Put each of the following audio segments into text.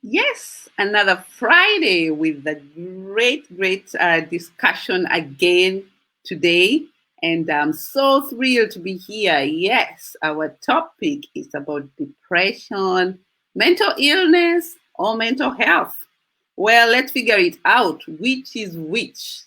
Yes, another Friday with a great discussion again today. And I'm so thrilled to be here. Yes, our topic is about depression, mental illness, or mental health. Well, let's figure it out. Which is which?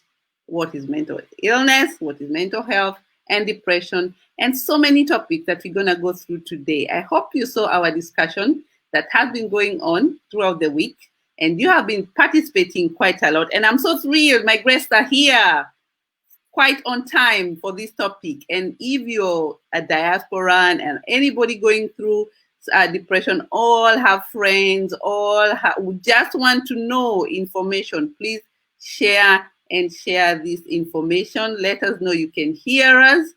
What is mental illness? What is mental health? And depression? And so many topics that we're going to go through today. I hope you saw our discussion that has been going on throughout the week, and you have been participating quite a lot. And I'm so thrilled. My guests are here quite on time for this topic. And if you're a diasporan and anybody going through depression, all have friends, who just want to know information, please share this information. Let us know you can hear us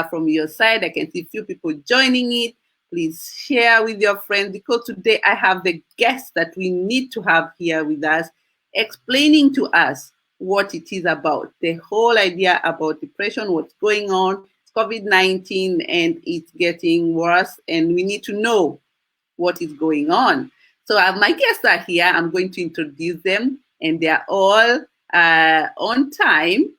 from your side. I can see a few people joining it. Please share with your friends, because today I have the guest that we need to have here with us, explaining to us what it is about, the whole idea about depression, what's going on. It's COVID-19 and it's getting worse, and we need to know what is going on. So my guests are here. I'm going to introduce them, and they're all on time,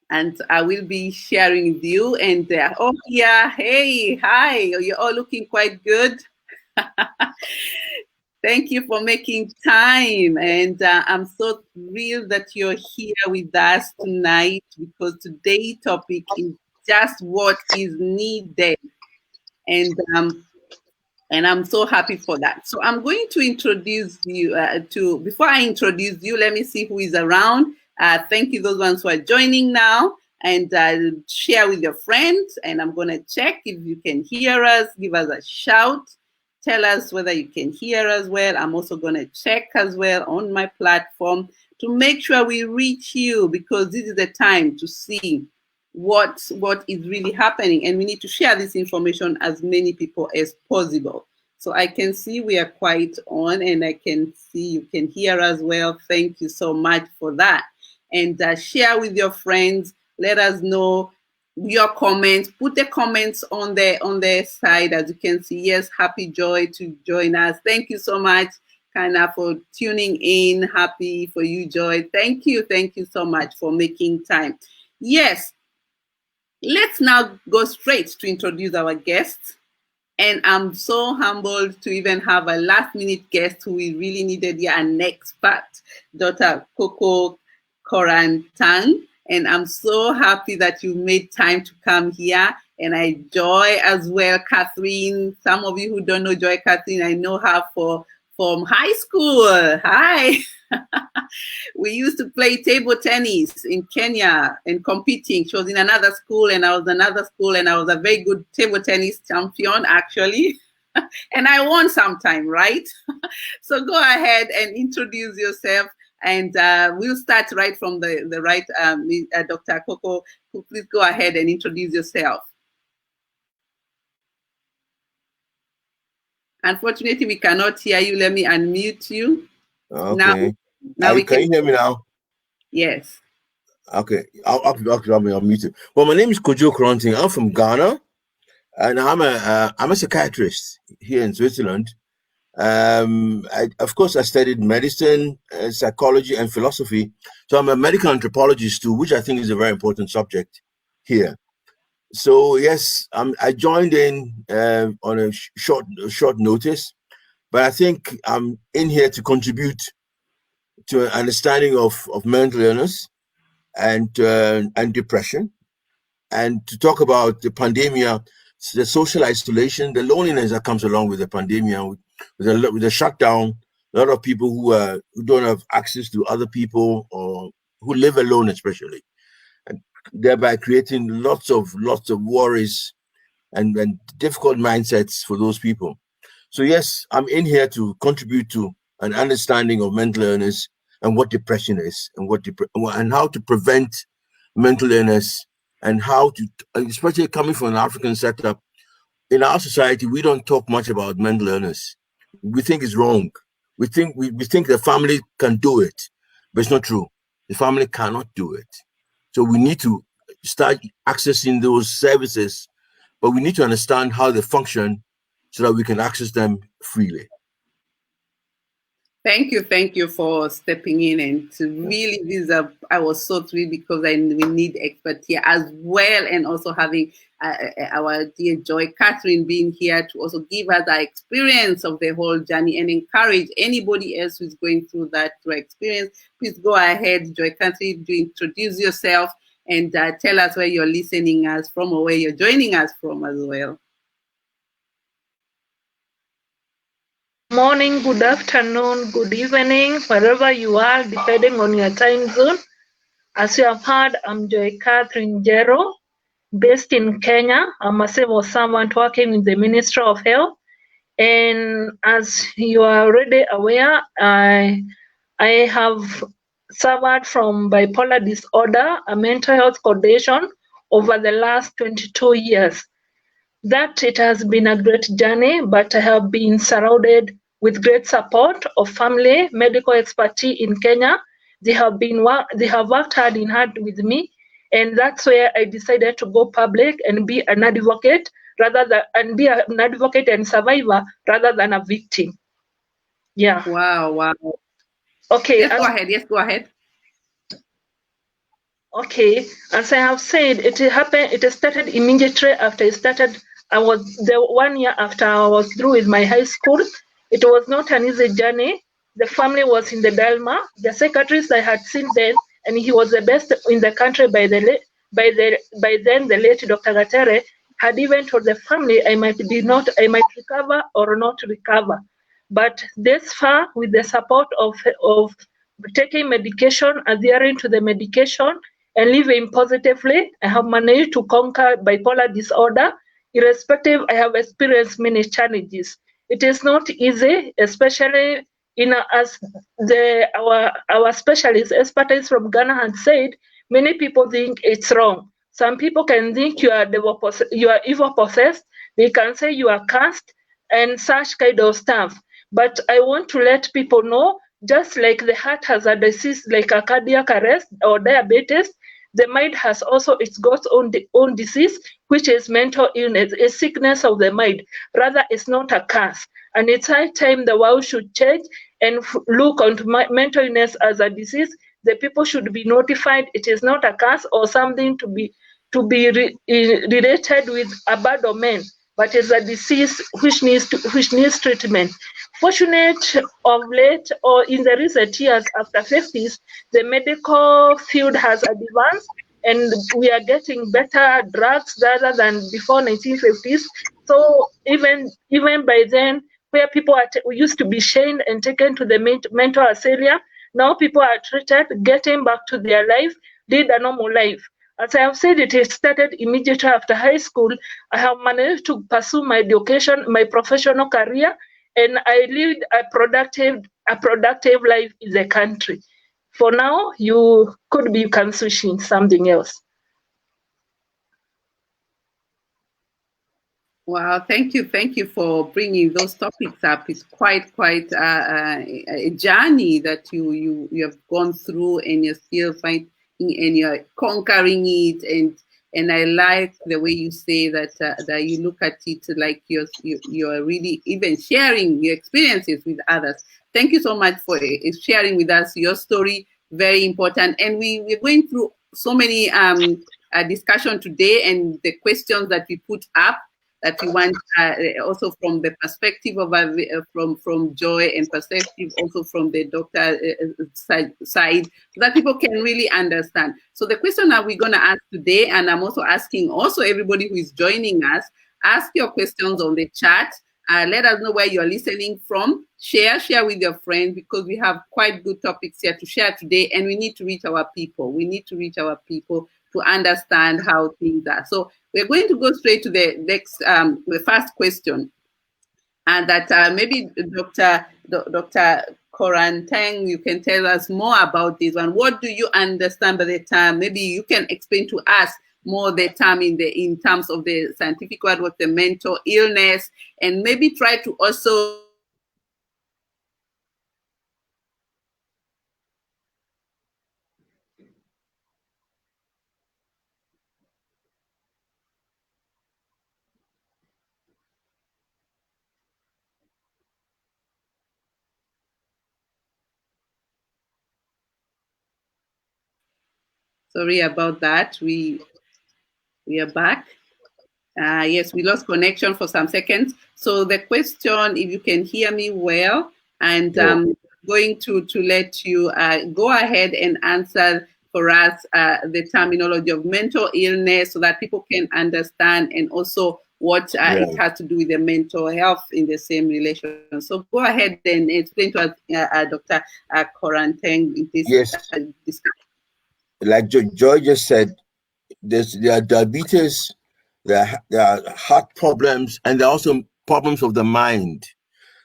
and I will be sharing with you. And they're all here. Hey, hi, you're all looking quite good. Thank you for making time. And I'm so thrilled that you're here with us tonight, because today's topic is just what is needed. And I'm so happy for that. So I'm going to introduce you before I introduce you, let me see who is around. Thank you, those ones who are joining now, and share with your friends. And I'm going to check if you can hear us. Give us a shout. Tell us whether you can hear us well. I'm also going to check as well on my platform to make sure we reach you, because this is the time to see what is really happening, and we need to share this information as many people as possible. So I can see we are quite on, and I can see you can hear as well. Thank you so much for that. And share with your friends. Let us know your comments. Put the comments on the side, as you can see. Yes, happy Joy to join us. Thank you so much, Kana, for tuning in. Happy for you, Joy. Thank you so much for making time. Yes, let's now go straight to introduce our guests. And I'm so humbled to even have a last-minute guest who we really needed here, an expert, Dr. Kojo KORANTENG. And I'm so happy that you made time to come here. And I Joy as well, Catherine. Some of you who don't know Joycatherine, I know her from high school. Hi. We used to play table tennis in Kenya and competing. She was in another school, and I was in another school, and I was a very good table tennis champion, actually. And I won sometime, right? So go ahead and introduce yourself. And we'll start right from the right. Dr. Kojo, please go ahead and introduce yourself. Unfortunately, we cannot hear you. Let me unmute you. Okay. Now we can you hear me now? Yes. Okay. I'll mute it. Well, my name is Kojo KORANTENG. I'm from Ghana, and I'm a psychiatrist here in Switzerland. Of course, I studied medicine, psychology, and philosophy. So I'm a medical anthropologist too, which I think is a very important subject here. So yes, I joined in on a short notice, but I think I'm in here to contribute to an understanding of mental illness and depression, and to talk about the pandemic, the social isolation, the loneliness that comes along with the pandemic, with the shutdown. A lot of people who don't have access to other people, or who live alone, especially, and thereby creating lots of worries and difficult mindsets for those people. So yes, I'm in here to contribute to an understanding of mental illness and what depression is, and how to prevent mental illness, and how to, especially coming from an African setup. In our society, we don't talk much about mental illness. We think it's wrong. We think the family can do it, but it's not true. The family cannot do it. So we need to start accessing those services, but we need to understand how they function so that we can access them freely. Thank you for stepping in, and to really I was so thrilled because we need expert here as well, and also having our dear Joycatherine being here to also give us our experience of the whole journey and encourage anybody else who's going through that experience. Please go ahead, Joycatherine, to introduce yourself and tell us where you're listening us from or where you're joining us from as well. Morning, good afternoon, good evening, wherever you are, depending on your time zone. As you have heard, I'm Joycatherine Njeru, based in Kenya. I'm a civil servant working in the Ministry of Health. And as you are already aware, I have suffered from bipolar disorder, a mental health condition, over the last 22 years. That it has been a great journey, but I have been surrounded with great support of family, medical expertise in Kenya. They have worked hard in hard with me, and that's where I decided to go public and be an advocate and survivor rather than a victim. Yeah. Wow. Okay. Yes, go ahead. Yes, go ahead. Okay, as I have said, it happened. It started immediately after I started. I was the 1 year after I was through with my high school. It was not an easy journey. The family was in the dilemma. The psychiatrist I had seen then, and he was the best in the country by then. The late Dr. Gatere had even told the family I might recover or not recover. But this far, with the support of taking medication, adhering to the medication, and living positively, I have managed to conquer bipolar disorder. Irrespective, I have experienced many challenges. It is not easy, especially as our specialist expertise from Ghana had said. Many people think it's wrong. Some people can think you are evil possessed. They can say you are cursed and such kind of stuff. But I want to let people know, just like the heart has a disease like a cardiac arrest or diabetes, the mind has also its own disease, which is mental illness, a sickness of the mind. Rather, it's not a curse. And it's high time the world should change and look onto mental illness as a disease. The people should be notified it is not a curse or something to be related with abandonment, but it's a disease which needs treatment. Fortunate of late or in the recent years after 50s, the medical field has advanced and we are getting better drugs rather than before 1950s. So even by then, where people used to be shamed and taken to the mental asylum, now people are treated, getting back to their life, lead a normal life. As I have said, it started immediately after high school. I have managed to pursue my education, my professional career, and I lead a productive life in the country. For now, you can switch in something else. Wow, thank you for bringing those topics up. It's quite a journey that you have gone through, and you're still fighting and you're conquering it. And I like the way you say that you look at it like you're really even sharing your experiences with others. Thank you so much for sharing with us your story. Very important. And we're going through so many discussion today, and the questions that we put up that we want also from the perspective of from Joy, and perspective also from the doctor side, so that people can really understand. So the question that we're going to ask today, and I'm also asking also everybody who is joining us, ask your questions on the chat. Let us know where you're listening from. Share with your friends, because we have quite good topics here to share today, and we need to reach our people. We need to reach our people to understand how things are. So we're going to go straight to the next, the first question, and that maybe Dr. Koranteng, you can tell us more about this one. What do you understand by the term? Maybe you can explain to us more the term in terms of the scientific word, what the mental illness, and maybe try to also Sorry about that. We are back. Yes, we lost connection for some seconds. So the question, if you can hear me well, and I'm going to let you go ahead and answer for us the terminology of mental illness so that people can understand, and also what it has to do with the mental health in the same relation. So go ahead and explain to us, Dr. Koranteng, this discussion. Like Joy just said, there are diabetes, there are heart problems, and there are also problems of the mind.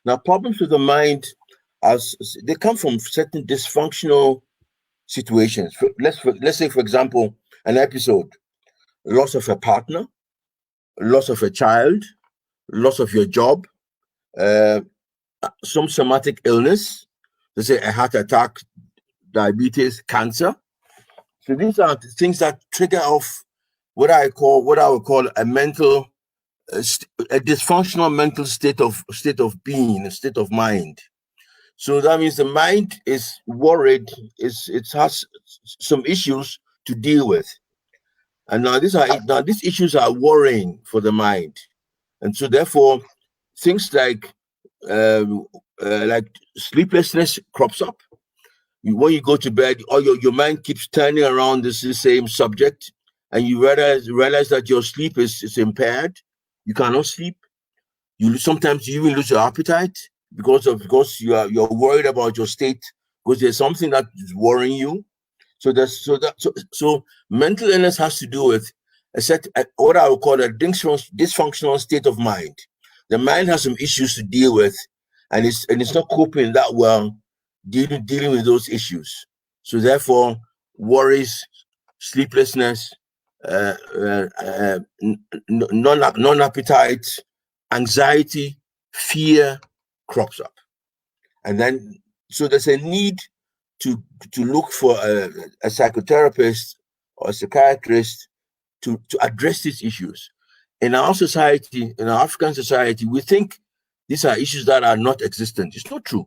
Now, problems with the mind, they come from certain dysfunctional situations. Let's say, for example, an episode: loss of a partner, loss of a child, loss of your job, some somatic illness, let's say a heart attack, diabetes, cancer. So these are things that trigger off what I would call a mental, a dysfunctional mental state of being, a state of mind. So that means the mind is worried, it has some issues to deal with. And now these issues are worrying for the mind. And so therefore, things like sleeplessness crops up. When you go to bed, or your mind keeps turning around this same subject, and you realize that your sleep is impaired. You cannot sleep. Sometimes you even lose your appetite because you're worried about your state, because there's something that is worrying you. So mental illness has to do with what I would call a dysfunctional state of mind. The mind has some issues to deal with, and it's not coping that well dealing with those issues. So therefore, worries, sleeplessness, non-appetite, anxiety, fear crops up. And then, so there's a need to look for a psychotherapist or a psychiatrist to address these issues. In our society, in our African society, we think these are issues that are not existent. It's not true.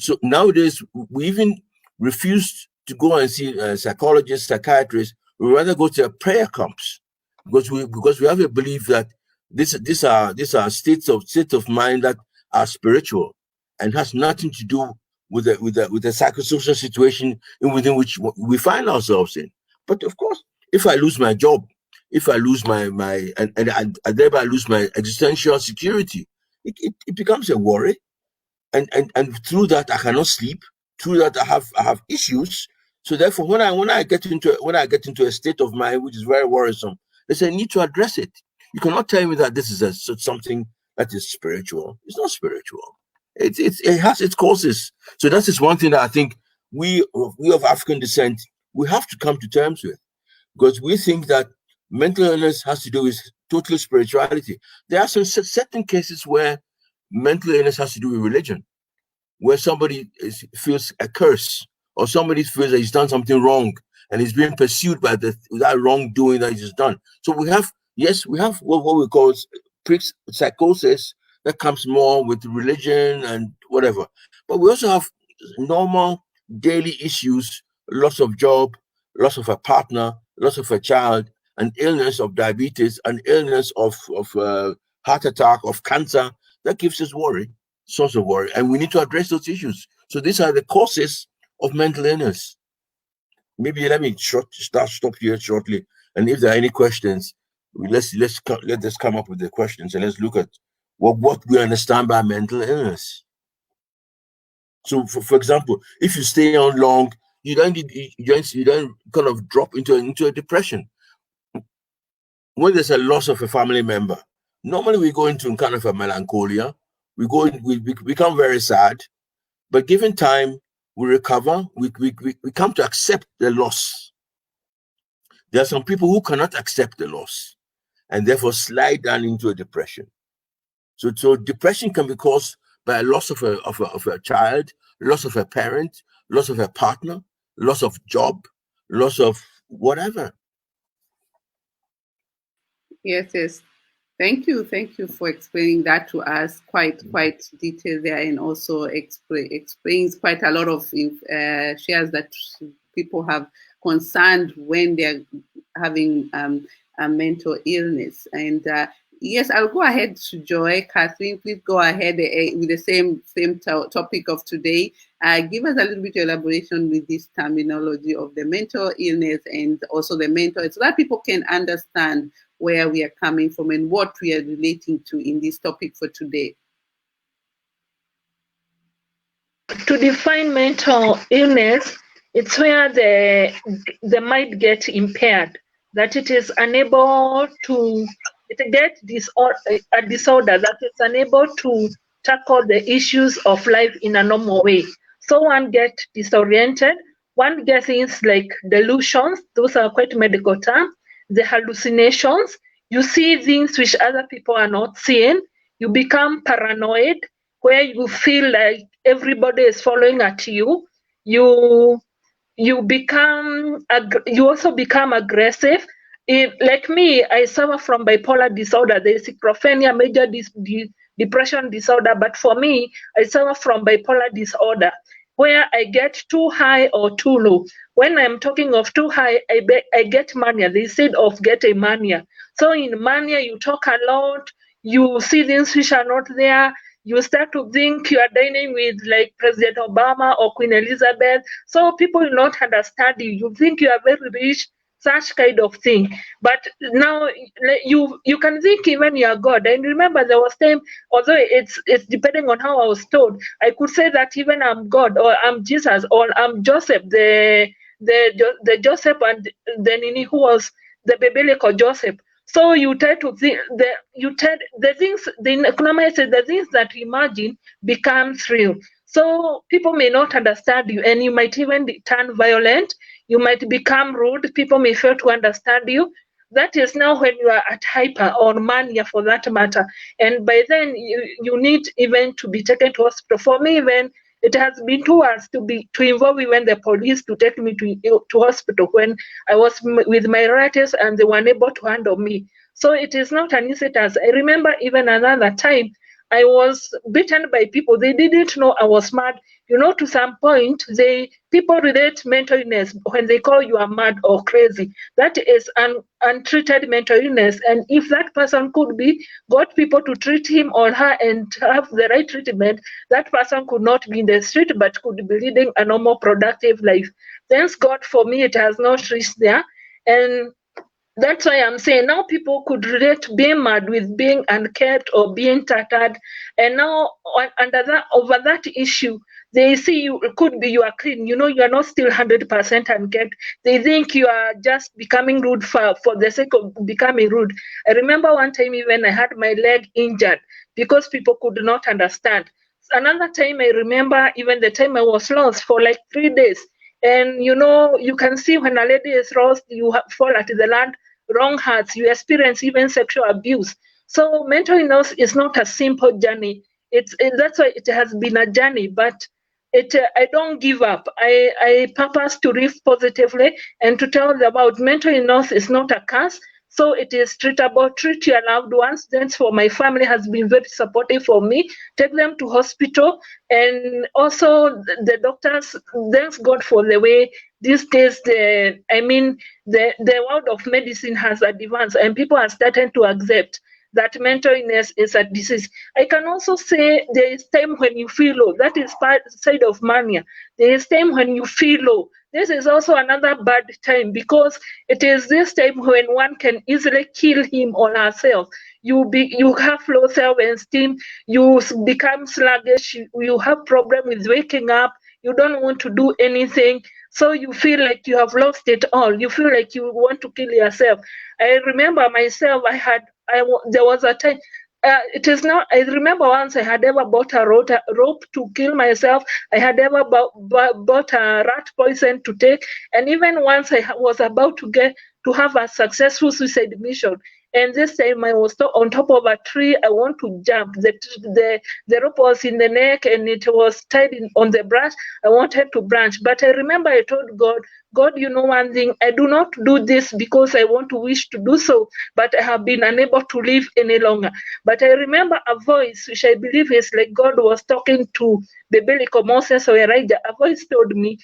So nowadays, we even refuse to go and see psychologists, psychiatrists. We rather go to prayer camps because we have a belief that these are states of mind that are spiritual and has nothing to do with the psychosocial situation within which we find ourselves in. But of course, if I lose my job, if I lose my and I thereby lose my existential security, it becomes a worry. And through that I cannot sleep. Through that I have issues. So therefore, when I get into a state of mind which is very worrisome, there's a need to address it. You cannot tell me that this is something that is spiritual. It's not spiritual. It has its causes. So that is one thing that I think we of African descent, we have to come to terms with, because we think that mental illness has to do with total spirituality. There are some certain cases where mental illness has to do with religion, where somebody feels a curse, or somebody feels that he's done something wrong and he's being pursued by that wrongdoing that he's done. So we have what we call psychosis that comes more with religion and whatever. But we also have normal daily issues: loss of job, loss of a partner, loss of a child, an illness of diabetes, an illness of heart attack, of cancer. That gives us worry, source of worry, and we need to address those issues. So these are the causes of mental illness. Maybe let me stop here shortly, and if there are any questions, let us come up with the questions, and let's look at what we understand by mental illness. So, for example, if you stay on long, you don't kind of drop into a depression. When there's a loss of a family member, normally we go into kind of a melancholia. We become very sad, but given time, we recover. We come to accept the loss. There are some people who cannot accept the loss, and therefore slide down into a depression. So depression can be caused by a loss of a child, loss of a parent, loss of a partner, loss of job, loss of whatever. Yes. Thank you for explaining that to us quite detailed there, and also explains quite a lot of shares that people have concerned when they're having a mental illness. And yes, I'll go ahead to Joycatherine. Please go ahead with the same topic of today. Give us a little bit of elaboration with this terminology of the mental illness and also the mental, so that people can understand where we are coming from and what we are relating to in this topic for today. To define mental illness, it's where the mind gets impaired, that it is unable to get a disorder that is unable to tackle the issues of life in a normal way. So one gets disoriented, one gets things like delusions, those are quite medical terms, the hallucinations, you see things which other people are not seeing, you become paranoid, where you feel like everybody is following at you. You also become aggressive. Like me, I suffer from bipolar disorder. There is schizophrenia, major depression disorder. But for me, I suffer from bipolar disorder, where I get too high or too low. When I'm talking of too high, I get mania. They said of get a mania. So in mania, you talk a lot. You see things which are not there. You start to think you are dining with like President Obama or Queen Elizabeth. So people will not understand you. You think you are very rich, such kind of thing. But now you can think even you are God. And remember there was time, although it's depending on how I was told, I could say that even I'm God or I'm Jesus or I'm Joseph, the Joseph and the Nini who was the biblical Joseph. So you try to think the things the things that you imagine becomes real. So people may not understand you, and you might even turn violent. You might become rude. People may fail to understand you. That is now when you are at hyper or mania, for that matter. And by then you need even to be taken to hospital. For me, even it has been 2 hours to involve even the police to take me to hospital when I was with my relatives and they were unable to handle me. So it is not an easy task. I remember even another time I was beaten by people. They didn't know I was mad. You know, to some point, people relate mental illness when they call you are mad or crazy. That is an untreated mental illness. And if that person could be got people to treat him or her and have the right treatment, that person could not be in the street but could be leading a normal, productive life. Thanks God for me, it has not reached there. And that's why I'm saying now people could relate being mad with being unkept or being tattered. And now over that issue, they see you could be you are clean. You know, you are not still 100% unkept. They think you are just becoming rude for the sake of becoming rude. I remember one time even I had my leg injured because people could not understand. Another time I remember even the time I was lost for like 3 days. And you know, you can see when a lady is lost, you fall at the land, wrong hearts, you experience even sexual abuse. So mental illness is not a simple journey. That's why it has been a journey, but I don't give up. I purpose to live positively and to tell them about mental illness is not a curse. So it is treatable. Treat your loved ones. Thanks for my family has been very supportive for me. Take them to hospital, and also the doctors. Thanks God for the way these days the world of medicine has advanced, and people are starting to accept that mental illness is a disease. I can also say there is time when you feel low. That is part side of mania. There is time when you feel low. This is also another bad time because it is this time when one can easily kill him or herself. You have low self-esteem. You become sluggish. You have problem with waking up. You don't want to do anything. So you feel like you have lost it all. You feel like you want to kill yourself. I remember myself. There was a time. It is not. I remember once I had ever bought a rope to kill myself. I had ever bought a rat poison to take, and even once I was about to have a successful suicide mission. And this time I was on top of a tree. I want to jump. The rope was in the neck and it was tied on the branch. I wanted to branch, but I remember I told God, God, you know one thing, I do not do this because I want to wish to do so, but I have been unable to live any longer. But I remember a voice, which I believe is like God was talking to the biblical Moses or Elijah. A voice told me,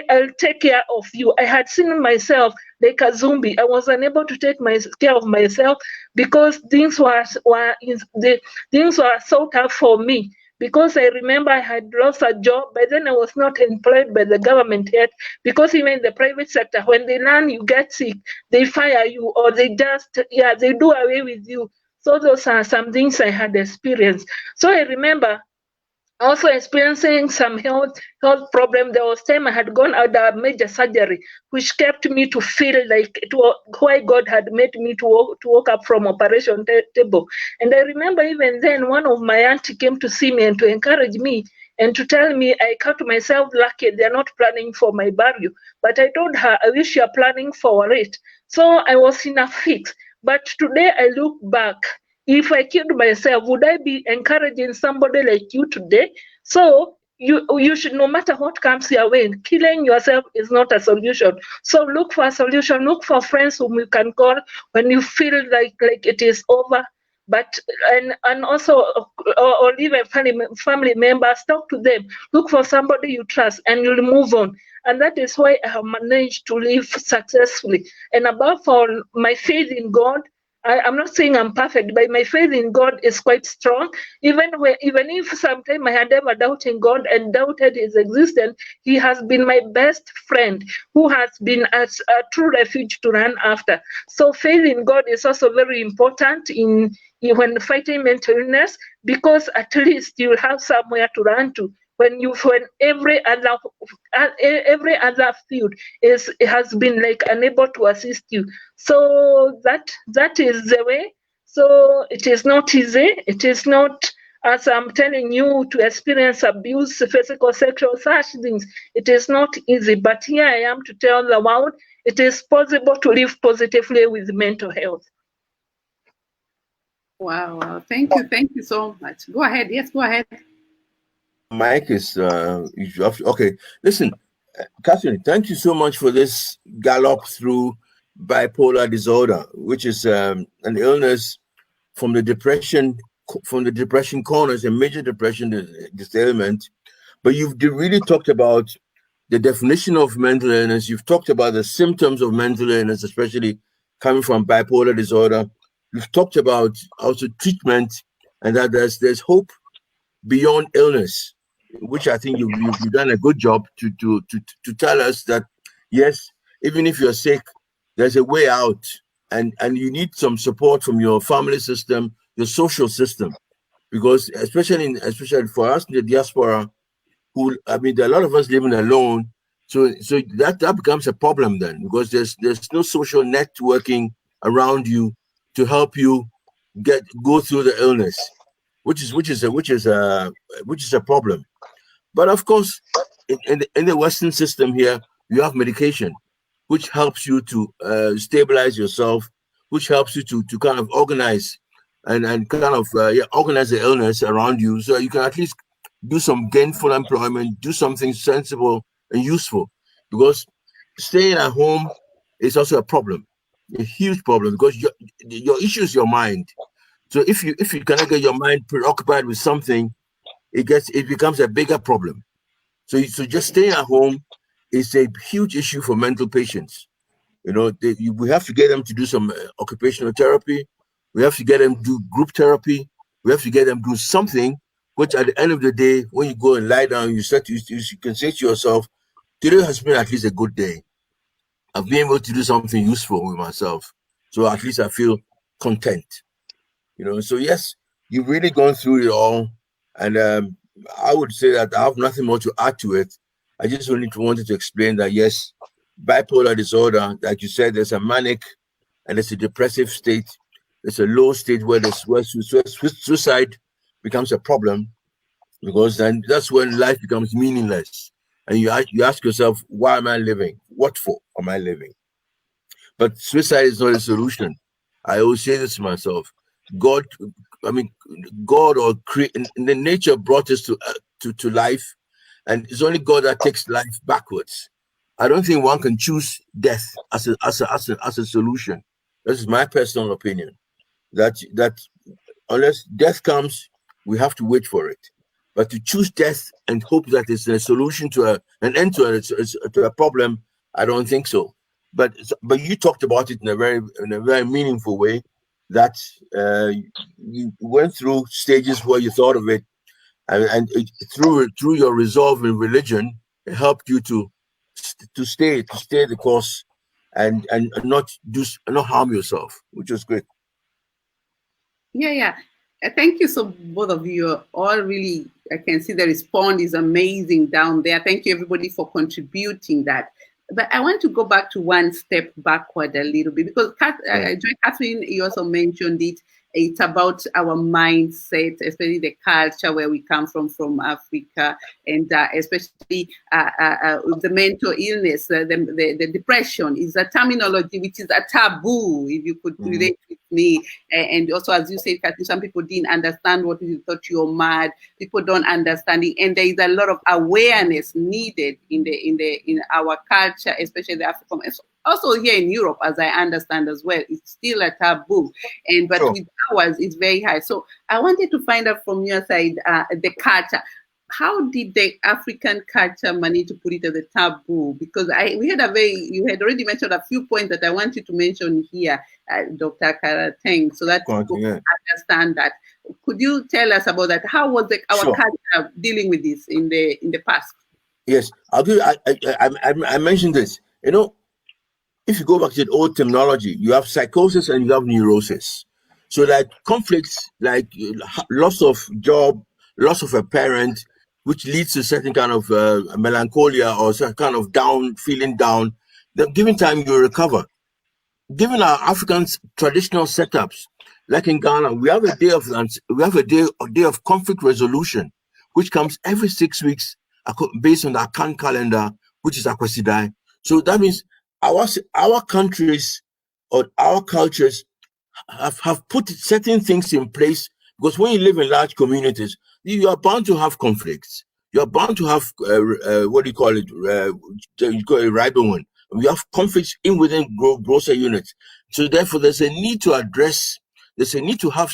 I'll take care of you. I had seen myself like a zombie. I was unable to take care of myself because things were so tough for me. Because I remember I had lost a job, but then I was not employed by the government yet. Because even in the private sector, when they learn you get sick, they fire you, or they just, they do away with you. So those are some things I had experienced. So I remember also experiencing some health problem. There was time I had gone under a major surgery, which kept me to feel like it was why God had made me to walk up from operation table. And I remember even then, one of my auntie came to see me and to encourage me and to tell me I count myself lucky they're not planning for my burial. But I told her, I wish you're planning for it. So I was in a fix. But today I look back, if I killed myself, would I be encouraging somebody like you today? So you should, no matter what comes your way, killing yourself is not a solution. So look for a solution. Look for friends whom you can call when you feel like it is over. But and also or even family members, talk to them. Look for somebody you trust, and you'll move on. And that is why I have managed to live successfully. And above all, my faith in God. I'm not saying I'm perfect, but my faith in God is quite strong. Even if sometimes I had ever doubted God and doubted His existence, He has been my best friend, who has been a true refuge to run after. So faith in God is also very important in when fighting mental illness, because at least you'll have somewhere to run to. When every other field has been like unable to assist you. So that is the way. So it is not easy. It is not, as I'm telling you, to experience abuse, physical, sexual, such things. It is not easy. But here I am to tell the world it is possible to live positively with mental health. Wow. Thank you so much. Go ahead. Yes, go ahead. Mike is okay. Listen, Catherine, thank you so much for this gallop through bipolar disorder, which is an illness from the depression corners, a major depression, this ailment. But you've really talked about the definition of mental illness. You've talked about the symptoms of mental illness, especially coming from bipolar disorder. You've talked about also treatment, and that there's hope beyond illness, which I think you've done a good job to tell us that, yes, even if you're sick, there's a way out, and you need some support from your family system, your social system, because especially for us in the diaspora, there are a lot of us living alone, so that becomes a problem then, because there's no social networking around you to help you go through the illness, which is a problem. But of course, in the Western system here, you have medication, which helps you to stabilize yourself, which helps you to kind of organize and kind of organize the illness around you, so you can at least do some gainful employment, do something sensible and useful. Because staying at home is also a problem, a huge problem, because your issue is your mind. So if you cannot get your mind preoccupied with something, it becomes a bigger problem. So just staying at home is a huge issue for mental patients. We have to get them to do some occupational therapy. We have to get them to do group therapy. We have to get them to do something, which at the end of the day, when you go and lie down, you can say to yourself, today has been at least a good day. I've been able to do something useful with myself. So at least I feel content. So yes, you've really gone through it all. And I would say that I have nothing more to add to it. I just wanted to explain that, yes, bipolar disorder, like you said, there's a manic and there's a depressive state. There's a low state where suicide becomes a problem, because then that's when life becomes meaningless. And you ask yourself, why am I living? What for am I living? But suicide is not a solution. I always say this to myself. God or the nature brought us to life, and it's only God that takes life backwards. I don't think one can choose death as a solution. This is my personal opinion. That unless death comes, we have to wait for it. But to choose death and hope that it's a solution to an end to a problem, I don't think so. But you talked about it in a very meaningful way. That you went through stages where you thought of it, and through your resolve in religion, it helped you to stay the course, and not harm yourself, which was great. Yeah. Thank you. So both of you are all really, I can see the response is amazing down there. Thank you everybody for contributing that. But I want to go back to one step backward a little bit, because Joycatherine, you also mentioned it. It's about our mindset, especially the culture where we come from Africa, and especially the mental illness, the depression is a terminology which is a taboo, if you could relate with me. And also, as you said, Kathy, some people didn't understand what you thought you were mad. People don't understand it, and there is a lot of awareness needed in our culture, especially the African. Also here in Europe, as I understand as well, it's still a taboo, but with ours, it's very high. So I wanted to find out from your side, the culture. How did the African culture manage to put it as a taboo? Because you had already mentioned a few points that I wanted to mention here, Dr. KORANTENG, so that people understand that. Could you tell us about that? How was our culture dealing with this in the past? Yes, I'll give. I mentioned this. If you go back to the old terminology, you have psychosis and you have neurosis. So like conflicts, like loss of job, loss of a parent, which leads to certain kind of melancholia or some kind of feeling down. Then given time, you recover. Given our African traditional setups, like in Ghana, we have a day of conflict resolution, which comes every 6 weeks based on the Akan calendar, which is Akwasidai. So that means our countries or our cultures have put certain things in place, because when you live in large communities, you are bound to have conflicts. You are bound to have what do you call it? You call it rivalry. We have conflicts within grosser units. So therefore, there's a need to address. There's a need to have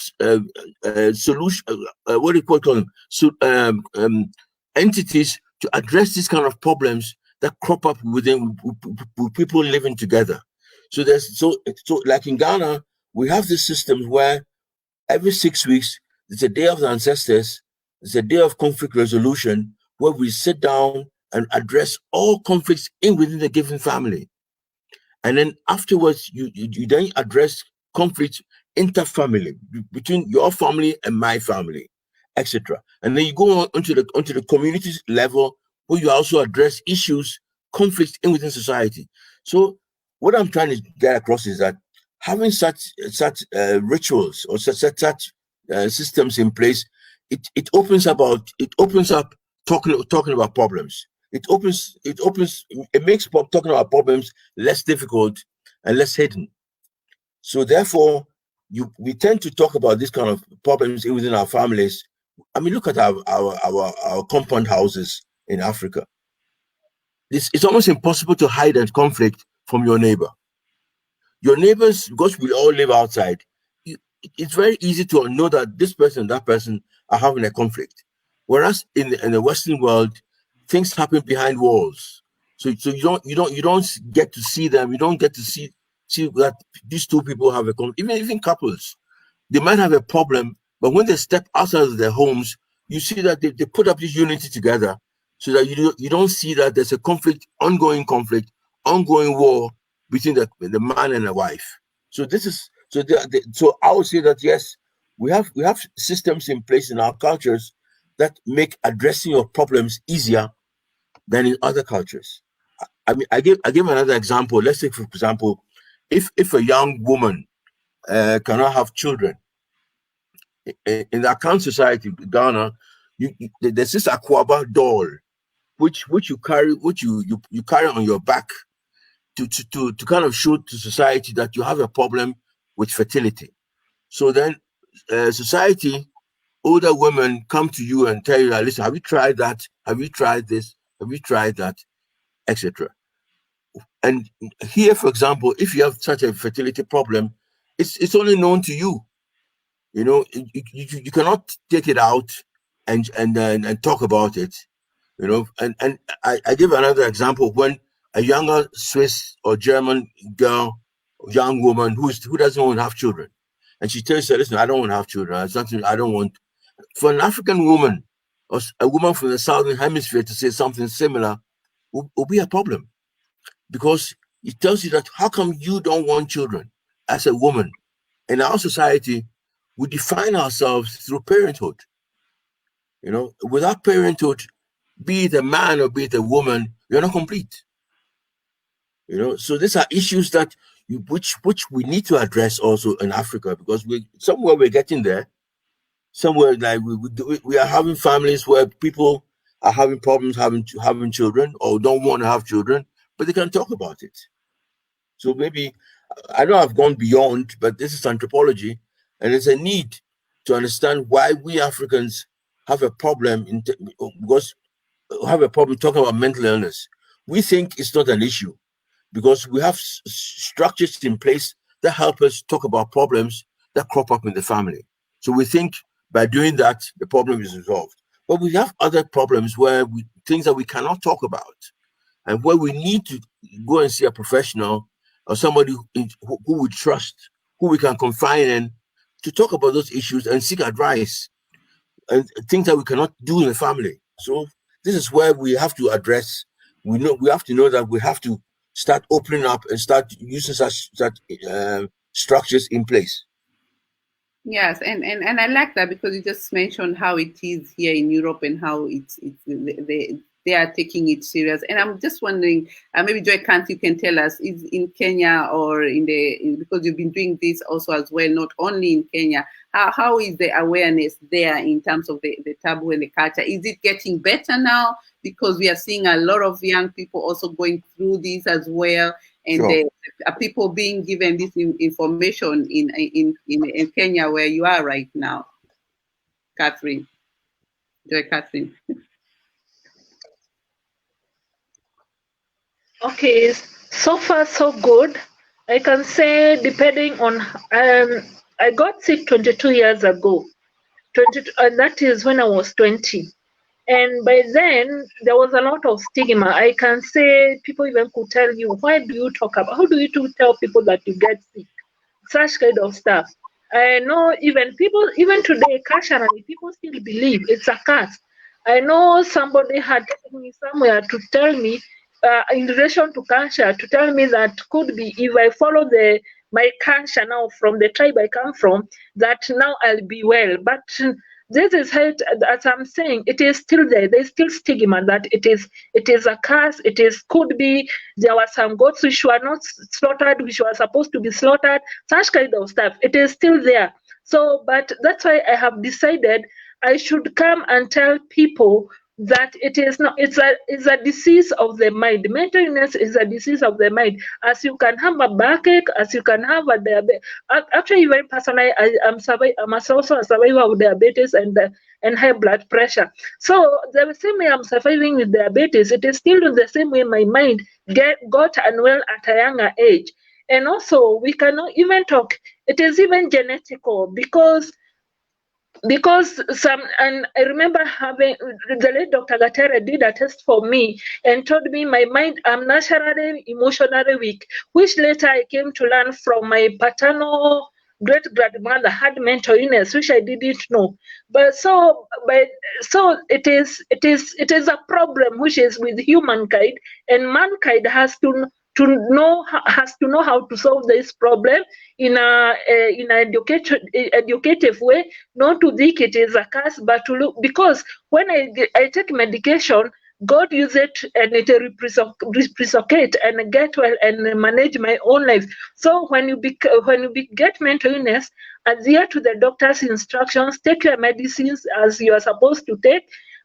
solution. What do you call them? So entities to address these kind of problems that crop up within people living together. So like in Ghana, we have this system where every 6 weeks there's a day of the ancestors, there's a day of conflict resolution, where we sit down and address all conflicts within the given family. And then afterwards, you then address conflicts interfamily, between your family and my family, etc. And then you go on onto the community level, where you also address issues, conflicts within society. So what I'm trying to get across is that having such rituals or such systems in place, it opens up talking about problems. It makes talking about problems less difficult and less hidden. So therefore, we tend to talk about this kind of problems within our families. I mean, look at our compound houses in Africa. It's almost impossible to hide a conflict from your neighbor. Your neighbors, because we all live outside, it's very easy to know that this person and that person are having a conflict. Whereas in the Western world, things happen behind walls. So you don't get to see them. You don't get to see that these two people have a conflict. Even couples, they might have a problem, but when they step outside of their homes, you see that they put up this unity together, so that you don't see that there's a ongoing war between the man and the wife. So this is so I would say that yes, we have systems in place in our cultures that make addressing your problems easier than in other cultures. I mean, I give another example. Let's say, for example, if a young woman cannot have children in the Akan society, Ghana, there's this Akwaba doll, which you carry on your back to kind of show to society that you have a problem with fertility. So then society, older women come to you and tell you, listen, have you tried that? Have you tried this? Have you tried that? Etc. And here, for example, if you have such a fertility problem, it's only known to you. You cannot take it out and talk about it, you know. And I give another example when a younger Swiss or German girl, young woman who doesn't want to have children, and she tells her, listen, I don't want to have children. It's something I don't want. For an African woman or a woman from the Southern Hemisphere to say something similar will be a problem, because it tells you that how come you don't want children as a woman? In our society, we define ourselves through parenthood. You know, without parenthood, be it a man or be it a woman, you're not complete. You know, so these are issues that which we need to address also in Africa, because we're getting there. Somewhere like we are having families where people are having problems having children or don't want to have children, but they can talk about it. So maybe, I know I've gone beyond, but this is anthropology, and there's a need to understand why we Africans have a problem talking about mental illness. We think it's not an issue because we have structures in place that help us talk about problems that crop up in the family. So we think by doing that, the problem is resolved. But we have other problems where things that we cannot talk about, and where we need to go and see a professional or somebody who we trust, who we can confide in, to talk about those issues and seek advice, and things that we cannot do in the family. So this is where we have to address. We have to know that we have to start opening up and start using such structures in place. Yes, and I like that, because you just mentioned how it is here in Europe and how they are taking it serious. And I'm just wondering, maybe Joycatherine, you can tell us, is in Kenya or because you've been doing this also as well, not only in Kenya, how is the awareness there in terms of the taboo and the culture? Is it getting better now? Because we are seeing a lot of young people also going through this as well, and Sure. people being given this information in Kenya, where you are right now. Joycatherine. Okay, so far so good. I can say, depending on, I got sick 22 years ago. 22, and that is when I was 20. And by then, there was a lot of stigma. I can say people even could tell you, why do you talk about, how do you tell people that you get sick? Such kind of stuff. I know even today, casually, people still believe it's a curse. I know somebody had taken me somewhere to tell me, in relation to cancer, to tell me that could be if I follow my cancer now from the tribe I come from, that now I'll be well. But this is how, as I'm saying, it is still there. There's still stigma that it is a curse. Could be there were some goats which were not slaughtered, which were supposed to be slaughtered. Such kind of stuff. It is still there. So, but that's why I have decided I should come and tell people that it is not, it's a disease of the mind. Mental illness is a disease of the mind. As you can have a backache, as you can have a diabetes. Actually, very personally, I'm also a survivor of diabetes and high blood pressure. So the same way I'm surviving with diabetes, it is still the same way my mind got unwell at a younger age. And also, we cannot even talk, it is even genetical, because and I remember having the late Dr. Gatere did a test for me and told me my mind, I'm naturally emotionally weak, which later I came to learn from my paternal great grandmother had mental illness, which I didn't know. But it is a problem which is with humankind, and mankind has to know how to solve this problem in an educative way, not to think it is a curse, but to look, because when I take medication, God use it and it reciprocate and get well and manage my own life. So when you get mental illness, adhere to the doctor's instructions, take your medicines as you are supposed to take.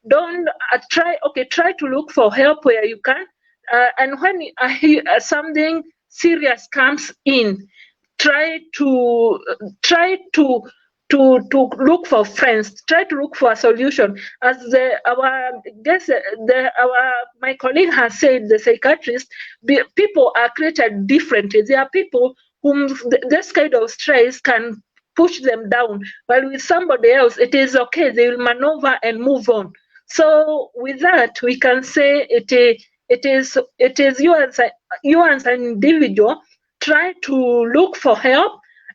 Don't try to look for help where you can. And when something serious comes in, try to look for friends, try to look for a solution. As my colleague has said, the psychiatrist, people are created differently. There are people whom this kind of stress can push them down. While with somebody else, it is okay. They will maneuver and move on. So with that, we can say it is you as an individual try to look for help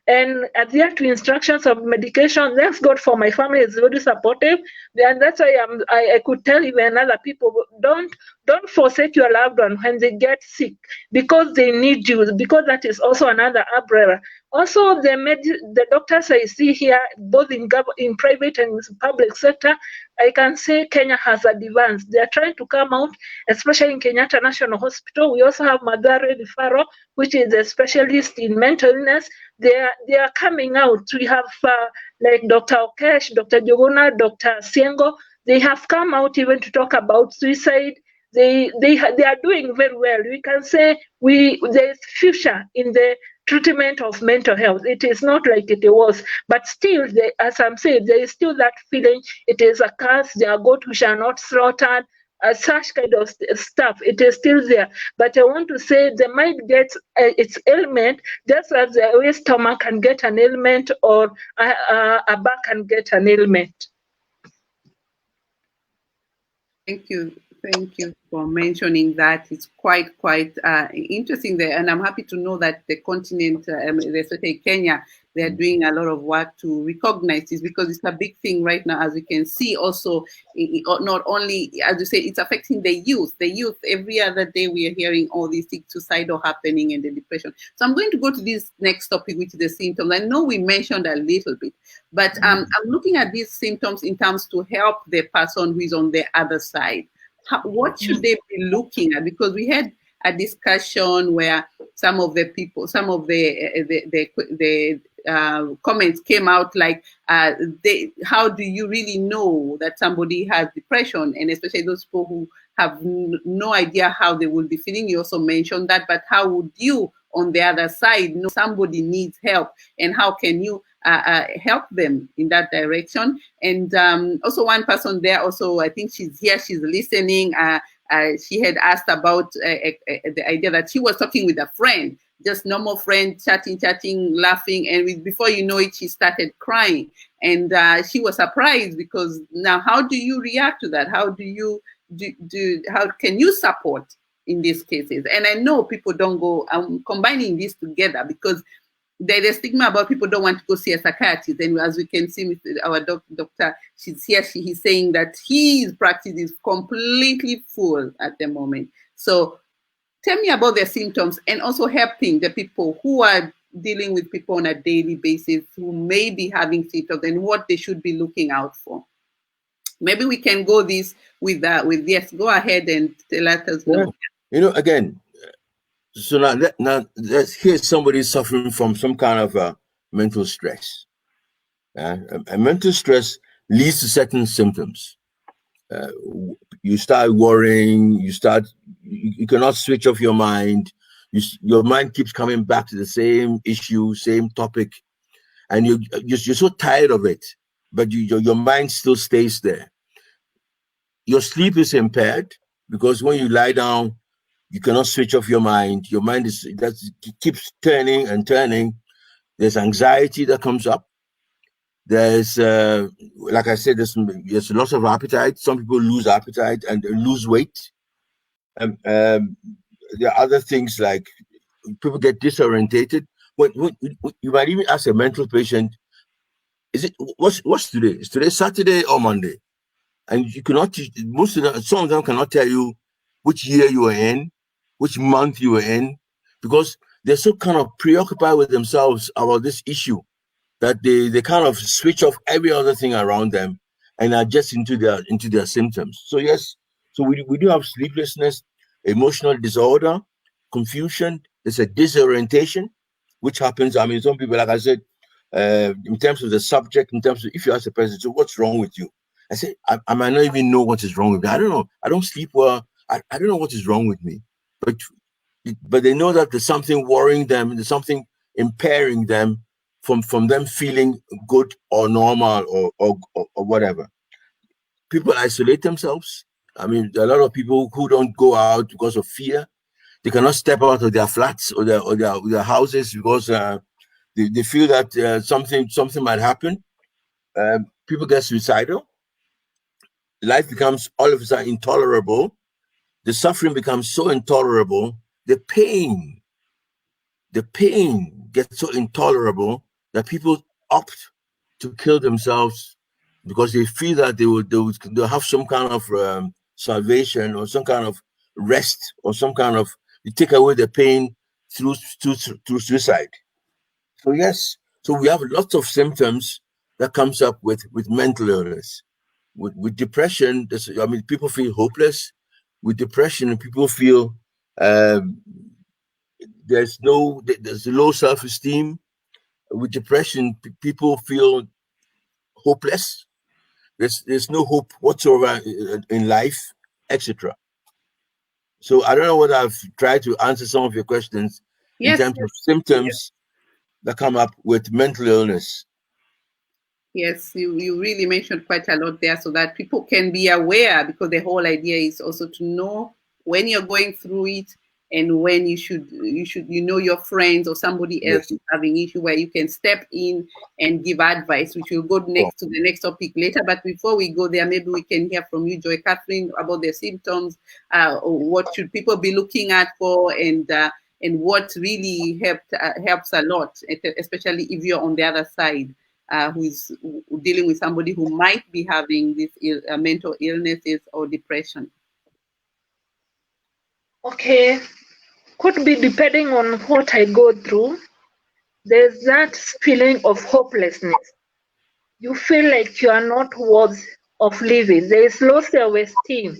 and adhere to instructions of medication. Thanks God for my family is very supportive, and that's why I could tell even other people, don't forsake your loved one when they get sick, because they need you, because that is also another umbrella. Also, the doctors I see here, both in private and public sector, I can say Kenya has advanced. They are trying to come out, especially in Kenyatta National Hospital. We also have Madare Referral, which is a specialist in mental illness. They are coming out. We have like Dr. Okesh, Dr. Jogona, Dr. Siengo. They have come out even to talk about suicide. They are doing very well. We can say there is future in the treatment of mental health. It is not like it was, but still, as I'm saying, there is still that feeling. It is a curse. They are goat who shall not slaughter. Such kind of stuff, it is still there. But I want to say the mind gets its ailment just as the stomach can get an ailment, or a back can get an ailment. Thank you for mentioning that. It's quite interesting there, and I'm happy to know that the continent, especially Kenya, they are doing a lot of work to recognize this, because it's a big thing right now, as we can see. Also, not only, as you say, it's affecting the youth. Every other day we are hearing all these things, suicidal happening and the depression. So I'm going to go to this next topic, which is the symptoms. I know we mentioned a little bit, but I'm looking at these symptoms in terms to help the person who is on the other side. What should they be looking at? Because we had a discussion where some of the people, some of the comments came out like, how do you really know that somebody has depression? And especially those people who have no idea how they will be feeling. You also mentioned that, but how would you, on the other side, know somebody needs help, and how can you help them in that direction? And also one person there, also, I think she's here, she's listening. She had asked about the idea that she was talking with a friend, just normal friend, chatting, laughing, and before you know it, she started crying. And she was surprised, because now how do you react to that? How do you how can you support in these cases? And I know people don't go, combining this together, because there's a stigma about people don't want to go see a psychiatrist. And as we can see with our doctor, she's here, he's saying that his practice is completely full at the moment. So tell me about their symptoms, and also helping the people who are dealing with people on a daily basis who may be having symptoms, and what they should be looking out for. Maybe we can go this with yes, go ahead and let us know. Yeah. Again, so now here's somebody suffering from some kind of mental stress. And mental stress leads to certain symptoms. You start worrying, you cannot switch off your mind. Your mind keeps coming back to the same issue, same topic, and you're so tired of it, but your mind still stays there. Your sleep is impaired, because when you lie down, you cannot switch off your mind. Your mind keeps turning and turning. There's anxiety that comes up. There's, like I said, there's loss of appetite. Some people lose appetite and lose weight. There are other things like people get disorientated. When you might even ask a mental patient, what's today? Is today Saturday or Monday? And you cannot, some of them cannot tell you which year you are in, which month you are in, because they're so kind of preoccupied with themselves about this issue that they kind of switch off every other thing around them and are just into their symptoms. So yes, so we do have sleeplessness, emotional disorder, confusion. There's a disorientation, which happens. I mean, some people, like I said, in terms of the subject, in terms of, if you ask the person, so what's wrong with you? I say, I might not even know what is wrong with me. I don't know. I don't sleep well. I don't know what is wrong with me. But they know that there's something worrying them, there's something impairing them from them feeling good or normal or whatever. People isolate themselves. I mean, there are a lot of people who don't go out because of fear. They cannot step out of their flats or their houses because They feel that something might happen. People get suicidal. Life becomes all of a sudden intolerable. The suffering becomes so intolerable. The pain gets so intolerable that people opt to kill themselves because they feel that they'll have some kind of salvation or some kind of rest or some kind of, you take away the pain through suicide. So yes, so we have lots of symptoms that comes up with mental illness. With depression, people feel hopeless. With depression, people feel there's low self-esteem. With depression, people feel hopeless. There's no hope whatsoever in life, etc. So I don't know whether I've tried to answer some of your questions in terms of symptoms that come up with mental illness. Yes, you really mentioned quite a lot there so that people can be aware, because the whole idea is also to know when you're going through it and when you know your friends or somebody else is having issue where you can step in and give advice, which will go next to the next topic later. But before we go there, maybe we can hear from you, Joycatherine, about the symptoms, what should people be looking at for, and what really helps a lot, especially if you're on the other side. Who is dealing with somebody who might be having this mental illnesses or depression? Okay, could be depending on what I go through. There's that feeling of hopelessness. You feel like you are not worthy of living. There is low self-esteem.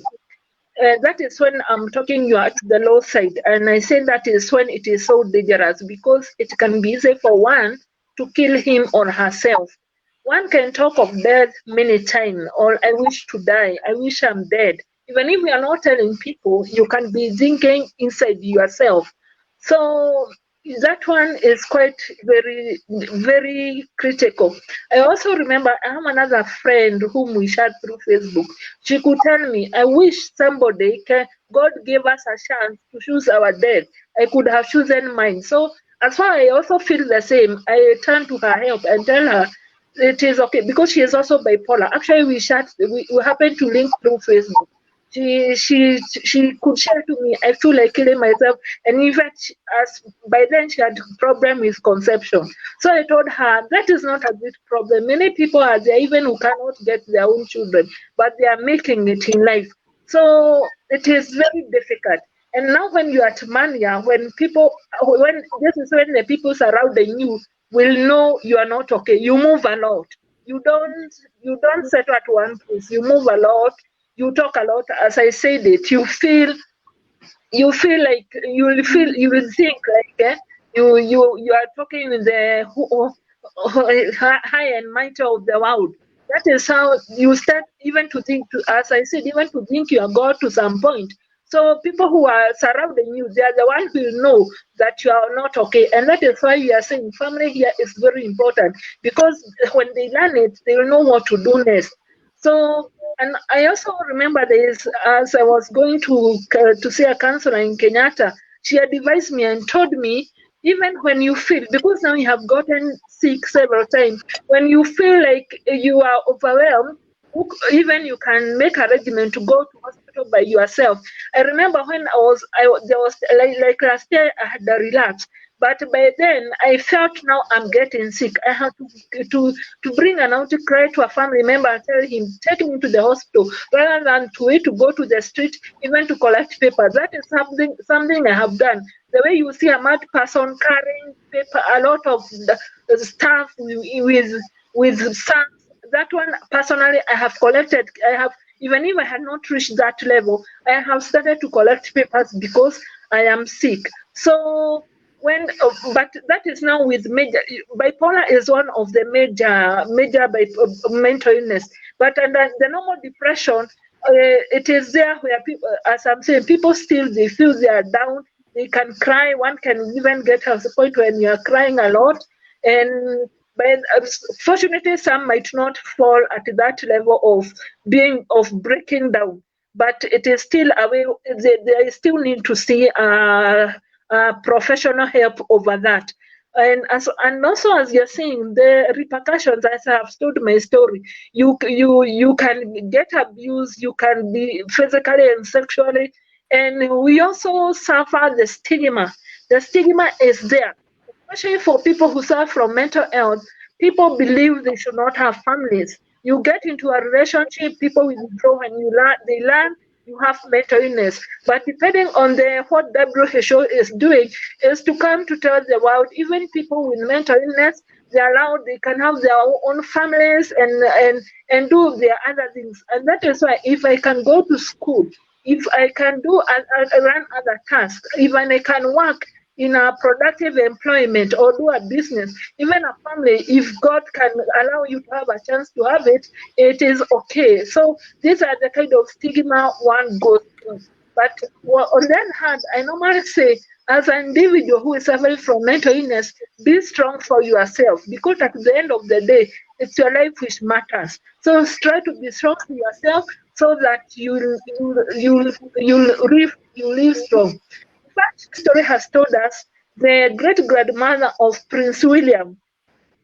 That is when I'm talking you are at the low side, and I say that is when it is so dangerous, because it can be easy for one to kill him or herself. One can talk of death many times, or I wish to die, I wish I'm dead. Even if you are not telling people, you can be thinking inside yourself. So that one is quite very, very critical. I also remember I have another friend whom we shared through Facebook. She could tell me, I wish somebody, God gave us a chance to choose our death. I could have chosen mine. So as far I also feel the same, I turn to her help and tell her it is okay, because she is also bipolar. Actually, we happened to link through Facebook. She could share to me, I feel like killing myself, and in fact, as by then she had problem with conception. So I told her that is not a big problem. Many people are there even who cannot get their own children, but they are making it in life. So it is very difficult. And now when you are at mania, when this is when the people surrounding you will know you are not okay. You move a lot. You don't settle at one place. You move a lot. You talk a lot. As I said it, you feel like you will think like you are talking with the high and mighty of the world. That is how you start even to think. As I said, even to think you are God to some point. So people who are surrounding you, they are the ones who will know that you are not okay. And that is why we are saying family here is very important, because when they learn it, they will know what to do next. So, and I also remember this, as I was going to see a counselor in Kenyatta, she advised me and told me, even when you feel, because now you have gotten sick several times, when you feel like you are overwhelmed, even you can make a regimen to go to hospital by yourself. I remember when there was like last year I had a relapse, but by then I felt now I'm getting sick. I had to bring an outcry to a family member and tell him, take me to the hospital, rather than to wait to go to the street even to collect papers. That is something I have done. The way you see a mad person carrying paper, a lot of the stuff with stamps. That one personally I have collected. Even if I had not reached that level, I have started to collect papers because I am sick. So but that is now with major bipolar is one of the major mental illness. But under the normal depression, it is there where people, as I'm saying, people still they feel they are down. They can cry. One can even get to the point when you are crying a lot, and but fortunately, some might not fall at that level of breaking down. But it is still a way. They still need to see professional help over that. And also, as you're saying, the repercussions, as I have told my story, you can get abused, you can be physically and sexually, and we also suffer the stigma. The stigma is there, especially for people who suffer from mental health. People believe they should not have families. You get into a relationship, people withdraw, and they learn you have mental illness. But depending on what WHO is doing, is to come to tell the world, even people with mental illness, they can have their own families and do their other things. And that is why if I can go to school, if I can run other tasks, even I can work in a productive employment or do a business, even a family, if God can allow you to have a chance to have it, it is okay. So these are the kind of stigma one goes through. But on the other hand, I normally say, as an individual who is suffering from mental illness, be strong for yourself, because at the end of the day, it's your life which matters. So try to be strong for yourself so that you'll live strong. That story has told us the great grandmother of Prince William,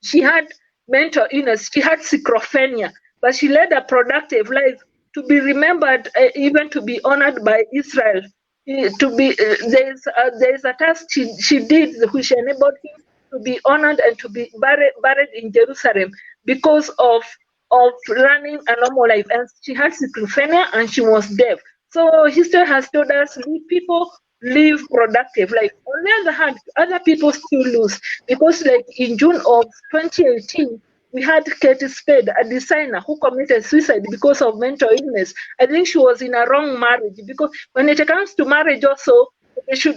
she had mental illness, she had schizophrenia, but she led a productive life to be remembered, even to be honored by Israel. There is a task she did which enabled him to be honored and to be buried in Jerusalem because of running a normal life. And she had schizophrenia and she was deaf. So history has told us people live productive life. On the other hand, other people still lose, because like in June of 2018, we had Katie Spade, a designer who committed suicide because of mental illness. I think she was in a wrong marriage, because when it comes to marriage also,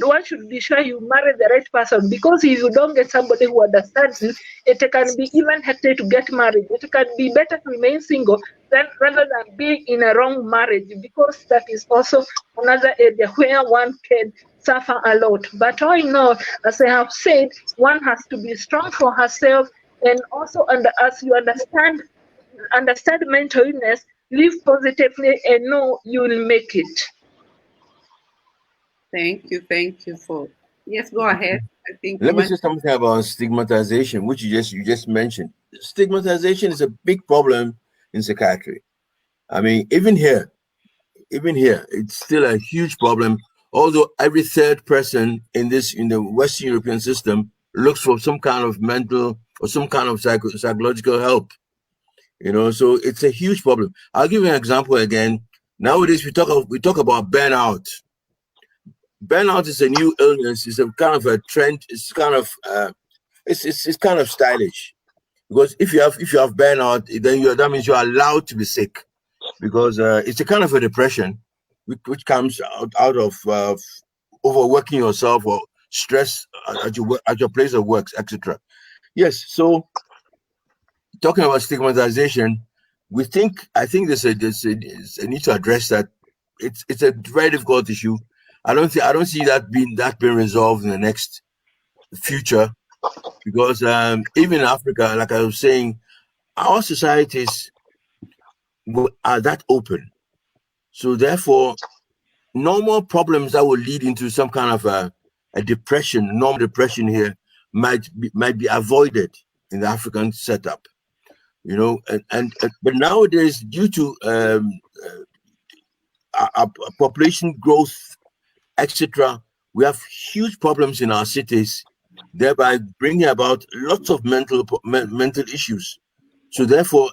one should be sure you marry the right person, because if you don't get somebody who understands you, it can be even hectic to get married. It can be better to remain single rather than being in a wrong marriage, because that is also another area where one can suffer a lot. But all in all, as I have said, one has to be strong for herself, and also as you understand mental illness, live positively and know you will make it. Thank you for. Yes, go ahead. I think. Let me say something about stigmatization, which you just mentioned. Stigmatization is a big problem in psychiatry. I mean, even here, it's still a huge problem. Although every third person in the Western European system looks for some kind of mental or some kind of psychological help. So it's a huge problem. I'll give you an example again. Nowadays we talk about burnout. Burnout is a new illness. It's a kind of a trend. It's kind of it's kind of stylish, because if you have burnout, then that means you're allowed to be sick, because it's a kind of a depression which comes out of overworking yourself or stress at your place of work, etc. Yes. So talking about stigmatization, I think there's a need to address that. It's a very difficult issue. I don't see that being resolved in the next future, because even in Africa, like I was saying, our societies are that open. So therefore, normal problems that will lead into some kind of a depression, normal depression here, might be avoided in the African setup. But nowadays, due to our population growth, etc., we have huge problems in our cities, thereby bringing about lots of mental issues. So therefore,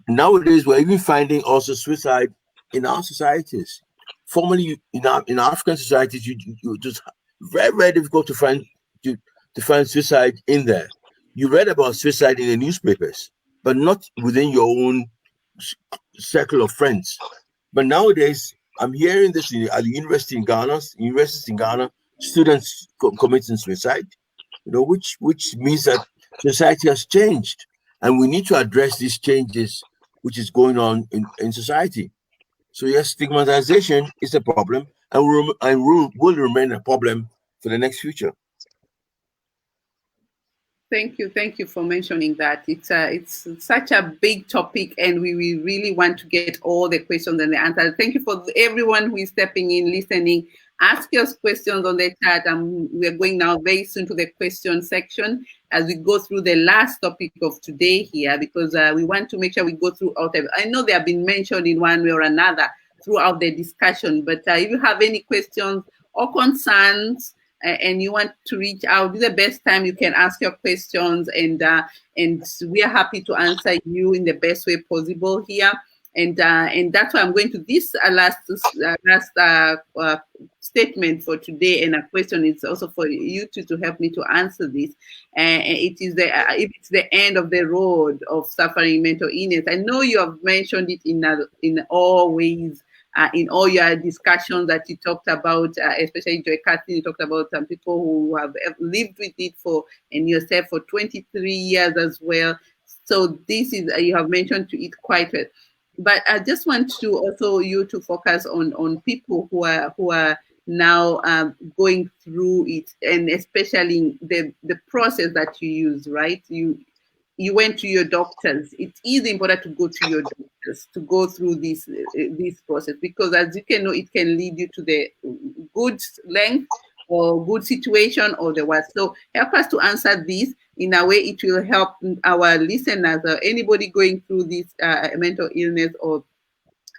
nowadays we're even finding also suicide in our societies. Formerly, in African societies, you just very, very difficult to find suicide in there. You read about suicide in the newspapers, but not within your own circle of friends. But nowadays, I'm hearing this at the university in Ghana. Students committing suicide. Which means that society has changed, and we need to address these changes which is going on in society. So yes, stigmatization is a problem, and will remain a problem for the next future. Thank you for mentioning that. It's such a big topic, and we really want to get all the questions and the answers. Thank you for everyone who is stepping in, listening. Ask your questions on the chat, and we're going now very soon to the question section. as we go through the last topic of today here, because we want to make sure we go through all of it. I know they have been mentioned in one way or another throughout the discussion, but if you have any questions or concerns and you want to reach out, this is the best time you can ask your questions, and we are happy to answer you in the best way possible here. And that's why I'm going to this last statement for today, and a question is also for you to help me to answer this. It is if it's the end of the road of suffering mental illness. I know you have mentioned it in all ways, in all your discussions that you talked about, especially Joycatherine, you talked about some people who have lived with it and yourself for 23 years as well. So this is, you have mentioned to it quite well. But I just want to also you to focus on people who are now going through it, and especially the process that you use, right? You went to your doctors. It is important to go to your doctors to go through this process, because as you can know, it can lead you to the good length or good situation or the worst. So help us to answer this in a way it will help our listeners or anybody going through this mental illness, or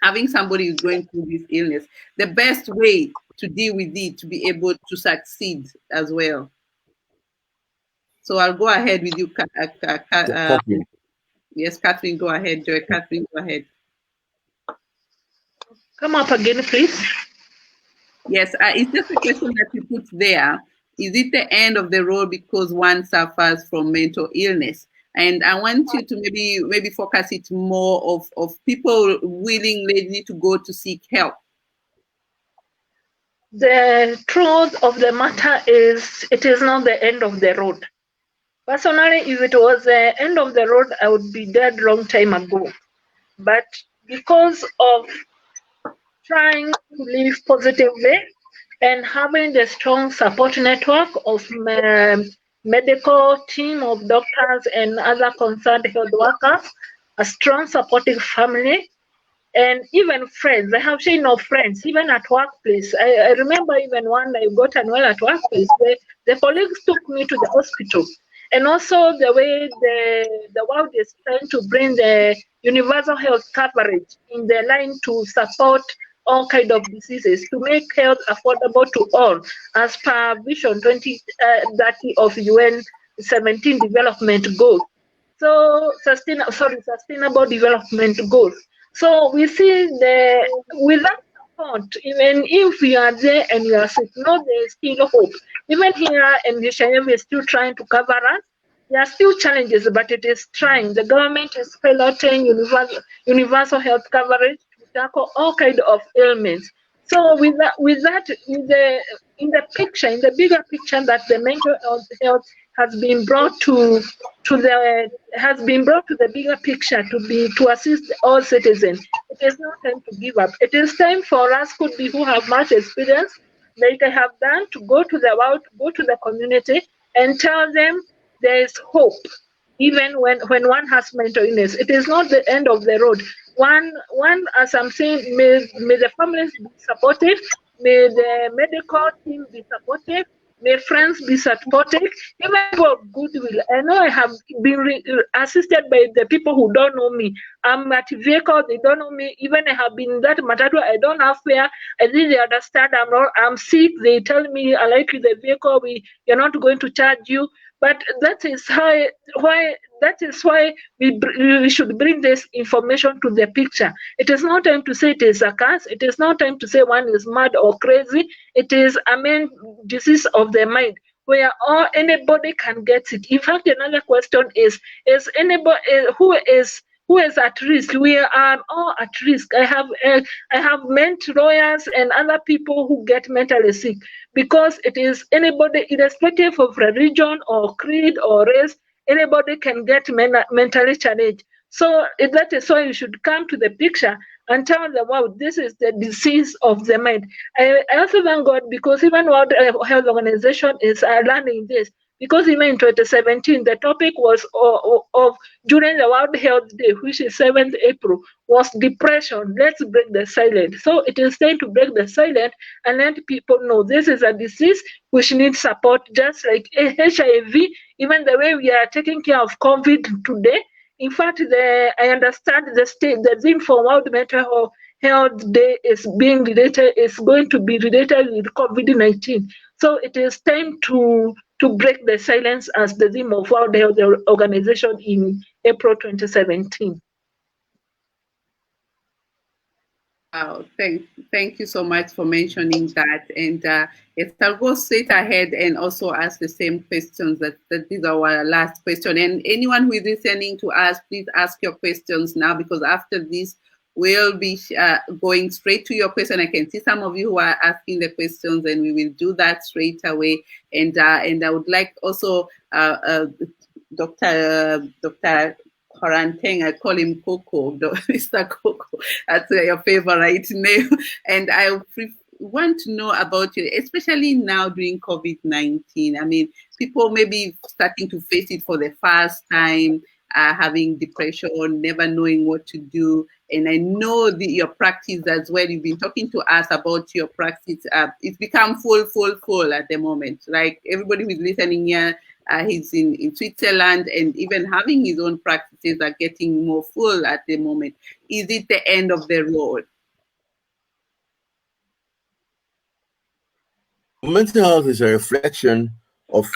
having somebody who's going through this illness, the best way to deal with it to be able to succeed as well. So I'll go ahead with you. Yes, Catherine, go ahead. Joycatherine, go ahead. Come up again, please. Yes, it's just a question that you put there. Is it the end of the road because one suffers from mental illness? And I want you to maybe focus it more of people willingly to go to seek help. The truth of the matter is, it is not the end of the road. Personally, if it was the end of the road, I would be dead long time ago. But because of trying to live positively and having the strong support network of medical team of doctors and other concerned health workers, a strong supportive family, and even friends. I have seen no friends, even at workplace. I remember even when I got unwell at workplace, the colleagues took me to the hospital. And also the way the world is trying to bring the universal health coverage in the line to support all kinds of diseases, to make health affordable to all, as per Vision 2030 of UN 17 development goals. So sustainable development goals. So we see with that support, even if we are there and we are sick, no, there is still hope. Even here in Njeru is still trying to cover us. There are still challenges, but it is trying. The government is piloting universal health coverage to tackle all kinds of ailments. So with that, in the bigger picture, that the mental health has been brought to the bigger picture to assist all citizens. It is not time to give up. It is time for us, could be who have much experience, like I have done, to go to the world, go to the community, and tell them there is hope, even when one has mental illness. It is not the end of the road. One, as I'm saying, may the families be supportive, may the medical team be supportive, may friends be supportive, even for goodwill. I know I have been assisted by the people who don't know me. I'm at vehicle, they don't know me. Even I have been in that matatu, I don't have fare. I didn't understand. I'm sick. They tell me, I like the vehicle. You're not going to charge you. But that is why we should bring this information to the picture. It is not time to say it is a curse. It is not time to say one is mad or crazy. It is a main disease of the mind, where anybody can get it. In fact, another question is anybody who is at risk? We are all at risk. I have met lawyers and other people who get mentally sick, because it is anybody, irrespective of religion or creed or race, anybody can get mentally challenged. So that is why you should come to the picture and tell the world this is the disease of the mind. I also thank God, because even World Health Organization is learning this. Because even in 2017, the topic was of during the World Health Day, which is 7th April, was depression. Let's break the silence. So it is time to break the silence and let people know this is a disease which needs support, just like HIV, even the way we are taking care of COVID today. In fact, I understand the thing for World Mental Health Day is going to be related with COVID-19. So it is time to break the silence as the theme of World Health Organization in April 2017. Wow, thank you so much for mentioning that. And yes, I'll go straight ahead and also ask the same questions. That is our last question. And anyone who is listening to us, please ask your questions now, because after this, we'll be going straight to your question. I can see some of you who are asking the questions, and we will do that straight away. And I would like also Dr. Koranteng, I call him Coco, Mr. Coco. That's your favorite name. And I want to know about you, especially now during COVID-19. I mean, people may be starting to face it for the first time, having depression, never knowing what to do. And I know your practice as well. You've been talking to us about your practice. It's become full at the moment. Like everybody who's listening here, he's in Switzerland, and even having his own practices are getting more full at the moment. Is it the end of the road? Mental health is a reflection of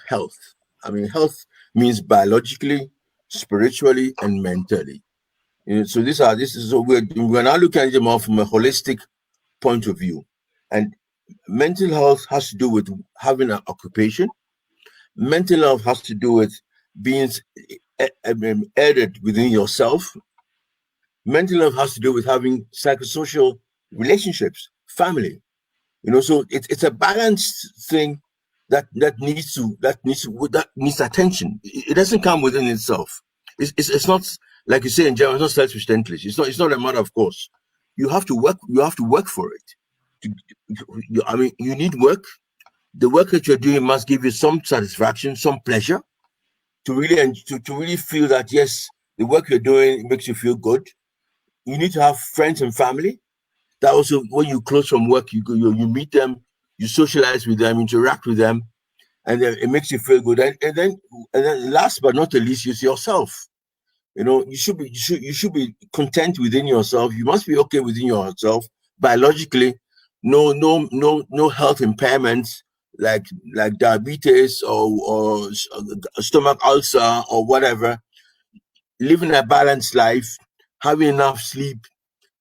health. I mean, health means biologically, spiritually, and mentally. So we're now looking at it more from a holistic point of view. And mental health has to do with having an occupation. Mental health has to do with being added within yourself. Mental health has to do with having psychosocial relationships, family. So it's a balanced thing that needs attention. It doesn't come within itself. It's not, like you say in German, it's not self-verständlich. It's not a matter of course. You have to work for it. You need work. The work that you're doing must give you some satisfaction, some pleasure, to really feel that yes, the work you're doing makes you feel good. You need to have friends and family. That also, when you close from work, you meet them, you socialize with them, interact with them, and then it makes you feel good. And then last but not the least is yourself. You should be content within yourself. You must be okay within yourself biologically. No health impairments like diabetes or stomach ulcer or whatever. Living a balanced life, having enough sleep,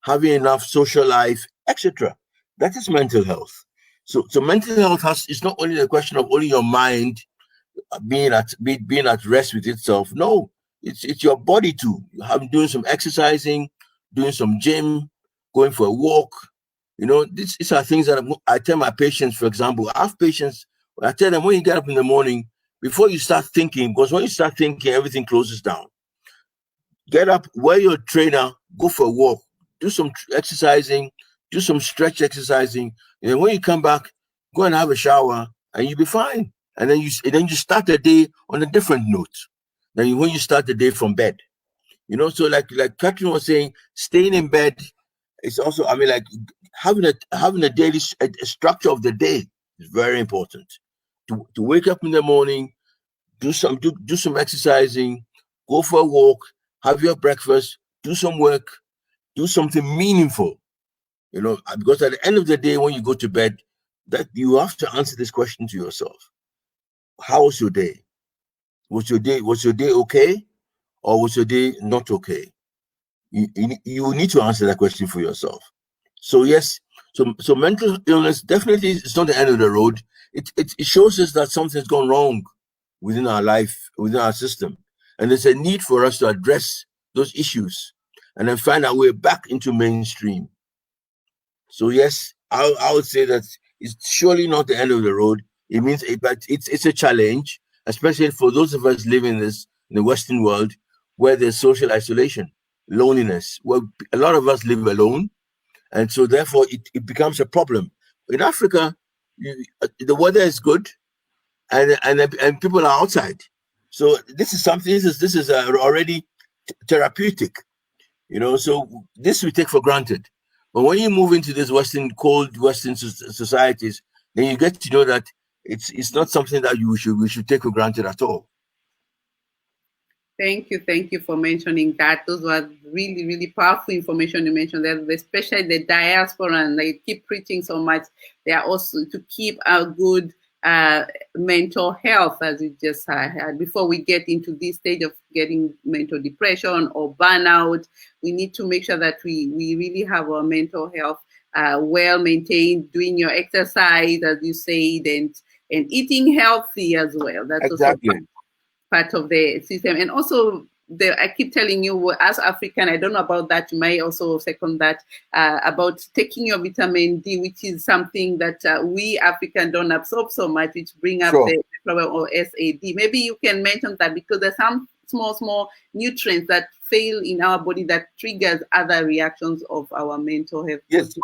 having enough social life, etc. That is mental health. So mental health is not only a question of only your mind being at rest with itself. No, it's your body too. Doing some exercising, doing some gym, going for a walk. These are things that I tell my patients. For example, I have patients. I tell them, when you get up in the morning, before you start thinking, because when you start thinking, everything closes down. Get up, wear your trainer, go for a walk, do some exercising, do some stretch exercising, and then when you come back, go and have a shower, and you'll be fine. And then you start the day on a different note than when you start the day from bed. So like Catherine was saying, staying in bed is also, like having a daily a structure of the day is very important. To wake up in the morning, do some exercising, go for a walk, have your breakfast, do some work, do something meaningful. Because at the end of the day, when you go to bed, that you have to answer this question to yourself. How was your day? Was your day okay? Or was your day not okay? You need to answer that question for yourself. So yes, so mental illness definitely is not the end of the road. It shows us that something's gone wrong within our life, within our system. And there's a need for us to address those issues and then find our way back into mainstream. So yes, I would say that it's surely not the end of the road. It means but it's a challenge, especially for those of us living in the Western world, where there's social isolation, loneliness, where a lot of us live alone. And so therefore it becomes a problem. In Africa, the weather is good and people are outside. So this is something, this is already therapeutic. You know, so this we take for granted. But when you move into this cold Western societies, then you get to know that it's not something that we should take for granted at all. Thank you for mentioning that. Those were really, really powerful information you mentioned there, especially the diaspora, and they keep preaching so much. They are also to keep a good mental health, as we just had. Before we get into this stage of getting mental depression or burnout, we need to make sure that we really have our mental health well maintained, doing your exercise, as you said, and eating healthy as well. That's exactly. Also part of the system. And also, I keep telling you, as African, I don't know about that, you may also second that, about taking your vitamin D, which is something that we African don't absorb so much, which bring up the problem of SAD. Maybe you can mention that, because there's some small nutrients that fail in our body that triggers other reactions of our mental health. Yes,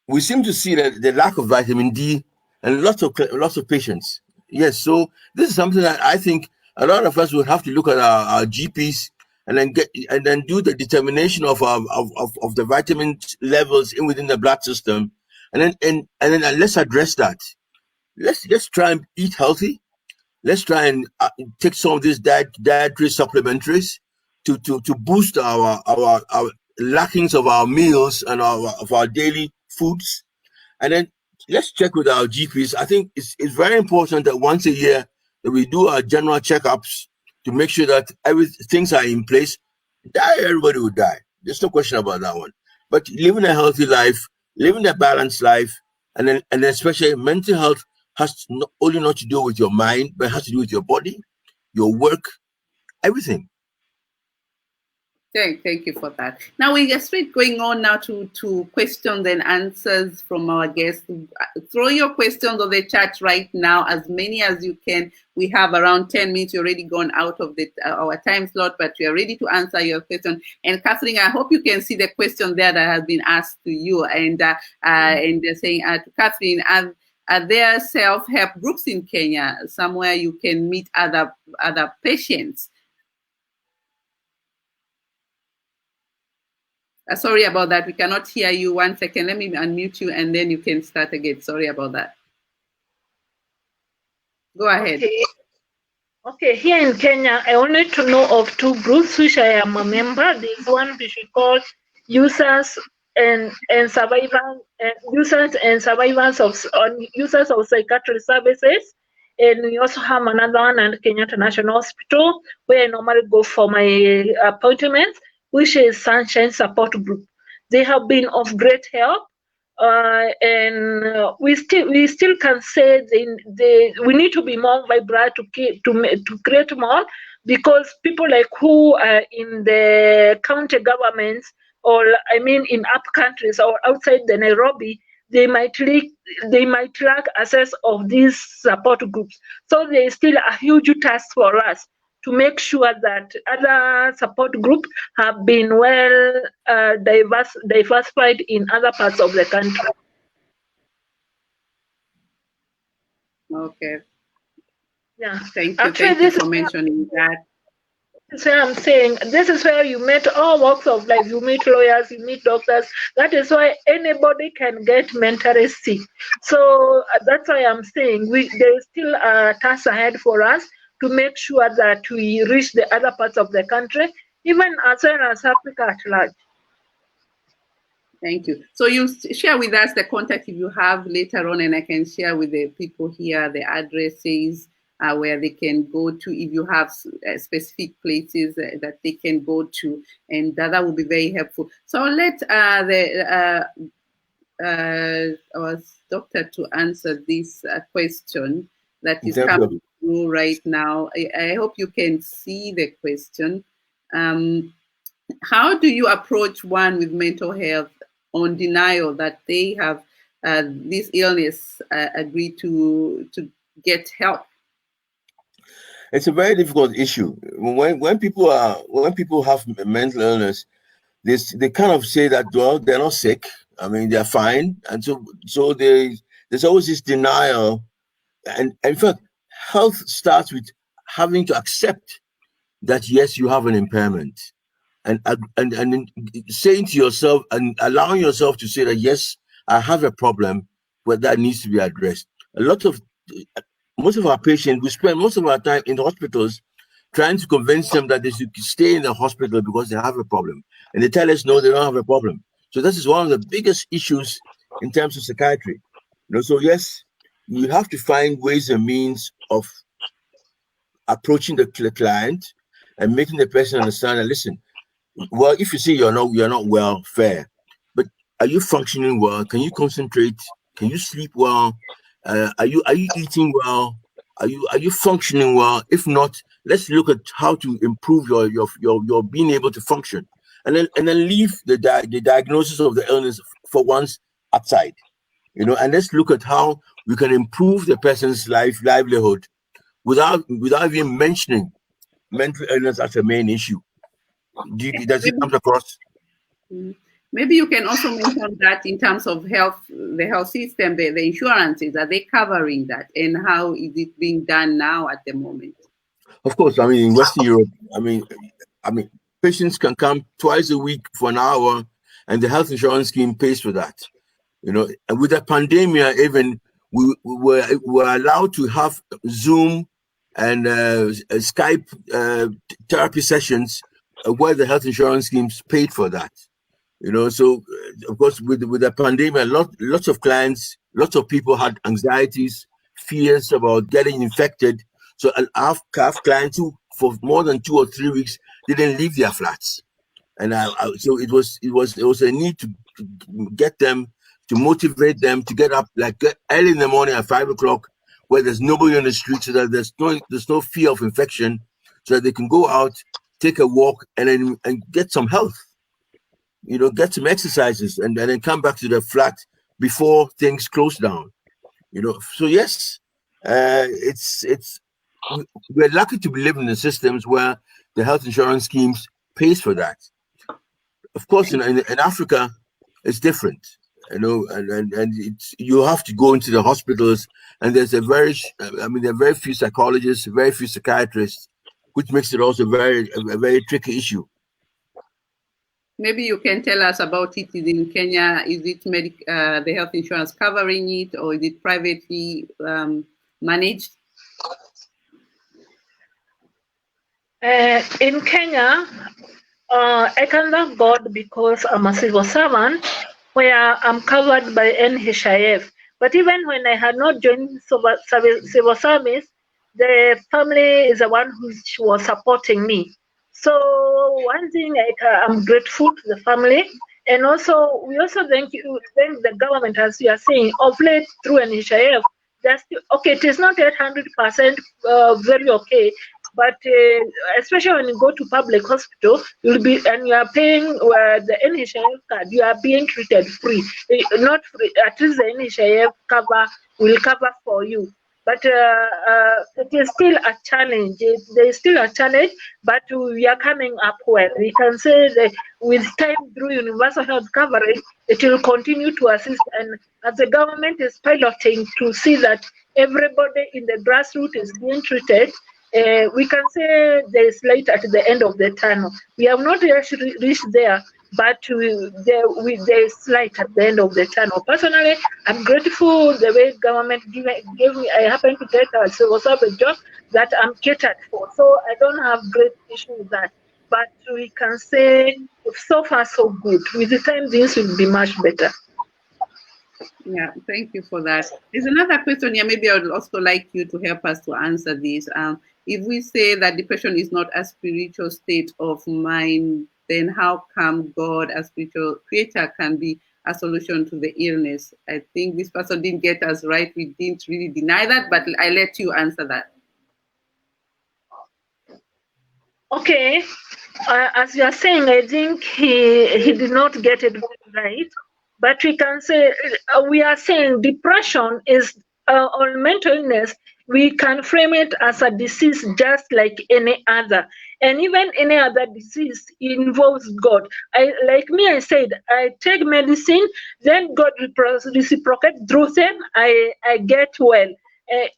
we seem to see that the lack of vitamin D and lots of patients. Yes, so this is something that I think a lot of us would have to look at our GPs and then do the determination of the vitamin levels within the blood system, and then let's address that. Let's try and eat healthy. Let's try and take some of these dietary supplementaries to boost our lackings of our meals and of our daily foods, and then let's check with our GPs. I think it's very important that once a year that we do our general checkups to make sure that things are in place. Everybody will die. There's no question about that one. But living a healthy life, living a balanced life, and then especially mental health has not to do with your mind, but it has to do with your body, your work, everything. Thank you for that. Now we are straight going on now to questions and answers from our guests. Throw your questions on the chat right now, as many as you can. We have around 10 minutes. You're already gone out of our time slot, but we are ready to answer your question. And Catherine, I hope you can see the question there that has been asked to you. And they're saying to Catherine, are there self-help groups in Kenya, somewhere you can meet other patients? Sorry about that. We cannot hear you. 1 second. Let me unmute you, and then you can start again. Sorry about that. Go ahead. Okay. Here in Kenya, I wanted to know of two groups which I am a member. There's one which we call users and survivors, users of psychiatric services. And we also have another one at Kenyatta National Hospital, where I normally go for my appointments, which is Sunshine Support Group. They have been of great help, and we still can say we need to be more vibrant to create more, because people like who are in the county governments, or I mean in up countries or outside the Nairobi, they might lack access of these support groups. So there is still a huge task for us to make sure that other support groups have been well diversified in other parts of the country. Okay. Yeah. Thank you for mentioning that. So I'm saying this is where you meet all walks of life. You meet lawyers, you meet doctors. That is why anybody can get mentally sick. So that's why I'm saying there is still a task ahead for us to make sure that we reach the other parts of the country, even as well as Africa at large. Thank you. So you share with us the contact if you have later on, and I can share with the people here the addresses where they can go to if you have specific places that they can go to, and that will be very helpful. So I'll let our doctor to answer this question that is coming through right now. I hope you can see the question. How do you approach one with mental health on denial that they have this illness, agree to get help? It's a very difficult issue. When people have mental illness, they kind of say that, well, they're not sick. I mean, they're fine, and so there's always this denial. And in fact, health starts with having to accept that yes, you have an impairment, and saying to yourself and allowing yourself to say that, yes, I have a problem, but that needs to be addressed. Most of our patients, we spend most of our time in hospitals trying to convince them that they should stay in the hospital because they have a problem. And they tell us, no, they don't have a problem. So this is one of the biggest issues in terms of psychiatry. So yes, you have to find ways and means of approaching the client and making the person understand that, listen, well, if you say you're not well, fair, but are you functioning well? Can you concentrate? Can you sleep well? Are you eating well? Are you functioning well? If not, let's look at how to improve your being able to function, and then leave the diagnosis of the illness for once outside, and let's look at how we can improve the person's livelihood without even mentioning mental illness as a main issue. Does it come across? Maybe you can also mention that in terms of health, the health system, the insurances, are they covering that, and how is it being done now at the moment? Of course, in Western Europe, patients can come twice a week for an hour, and the health insurance scheme pays for that. And with the pandemic, even we were allowed to have Zoom and Skype therapy sessions where the health insurance schemes paid for that. So of course, with the pandemic, lots of clients, lots of people had anxieties, fears about getting infected. So I've clients who, for more than 2 or 3 weeks, didn't leave their flats, and so it was a need to get them, to motivate them to get up early in the morning at 5 o'clock, where there's nobody on the street, so that there's no fear of infection, so that they can go out, take a walk, and get some health. Get some exercises, and then come back to the flat before things close down. So yes, we're lucky to be living in systems where the health insurance schemes pays for that. Of course, in Africa, it's different. And you have to go into the hospitals, and there are very few psychologists, very few psychiatrists, which makes it also a very tricky issue. Maybe you can tell us about it in Kenya. Is it the health insurance covering it, or is it privately managed? In Kenya, I can thank God because I'm a civil servant where I'm covered by NHIF. But even when I had not joined civil service, the family is the one who was supporting me. So one thing, I'm grateful to the family, and also we also thank the government, as you are saying, of late through NHIF. Okay, it is not 100% very okay, but especially when you go to public hospital, you are paying the NHIF card, you are being treated free, not free. At least the NHIF will cover for you. But it is still a challenge. There is still a challenge, but we are coming up well. We can say that with time through universal health coverage, it will continue to assist. And as the government is piloting to see that everybody in the grassroots is being treated, we can say there is light at the end of the tunnel. We have not yet reached there, but there is light at the end of the tunnel. Personally, I'm grateful the way government gave me. I happen to get a civil service job that I'm catered for, so I don't have great issue with that. But we can say so far so good. With the time, things will be much better. Yeah, thank you for that. There's another question here. Maybe I would also like you to help us to answer this. If we say that depression is not a spiritual state of mind, then how come God, as spiritual creator, can be a solution to the illness? I think this person didn't get us right. We didn't really deny that, but I let you answer that. Okay, as you are saying, I think he did not get it right. But we can say, we are saying depression is or mental illness, we can frame it as a disease just like any other. And even any other disease involves God. I said, I take medicine, then God reciprocates through them, I get well.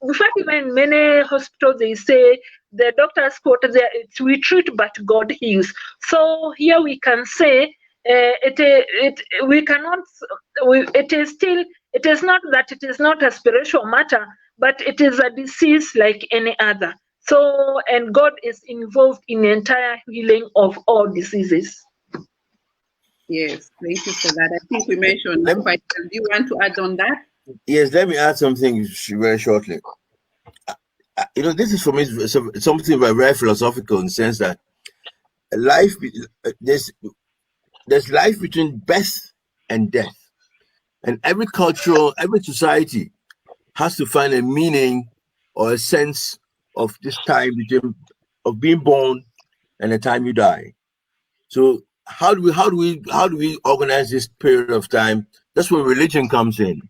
In fact, even many hospitals, they say the doctor's quote there, it's we treat but God heals. So here we can say we cannot, it is still, it is not that it is not a spiritual matter, but it is a disease like any other. So, and God is involved in the entire healing of all diseases. Yes, thank you for that. I think we mentioned quite. Do you want to add on that? Yes, let me add something very shortly. You know, this is for me something very philosophical in the sense that life, there's life between birth and death, and every culture, every society has to find a meaning or a sense of this time between of being born and the time you die. So how do we organize this period of time? That's where religion comes in,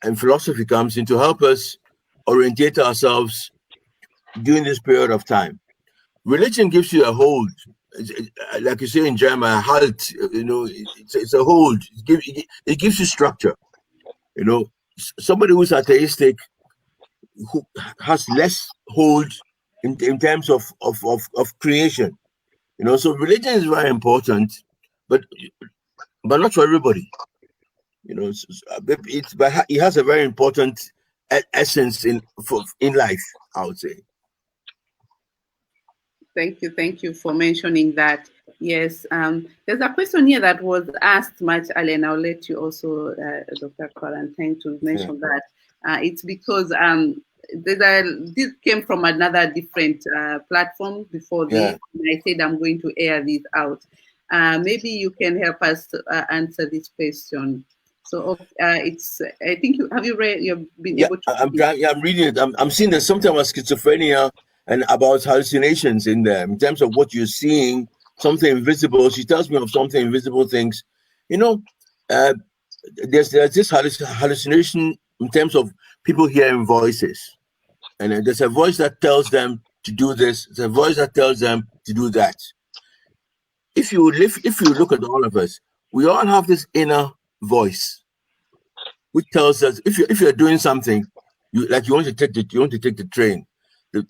and philosophy comes in to help us orientate ourselves during this period of time. Religion gives you a hold, like you say in German, a halt. You know, it's a hold. It gives you structure. You know, somebody who's atheistic, who has less hold in terms of creation. You know, so religion is very important, but not for everybody. You know, but it has a very important essence in life, I would say. Thank you for mentioning that. Yes, there's a question here that was asked much earlier, and I'll let you also, Dr. Koranteng, to mention that. It's because this came from another different platform before this, and I said I'm going to air this out. Maybe you can help us to, answer this question. So it's, I think you've been able to. I'm reading it. I'm seeing there's something about schizophrenia and about hallucinations in there in terms of what you're seeing, something invisible. She tells me of something invisible things. You know, there's this hallucination in terms of people hearing voices, and there's a voice that tells them to do this. There's a voice that tells them to do that. If you look at all of us, we all have this inner voice which tells us if you're doing something, you want to take the train.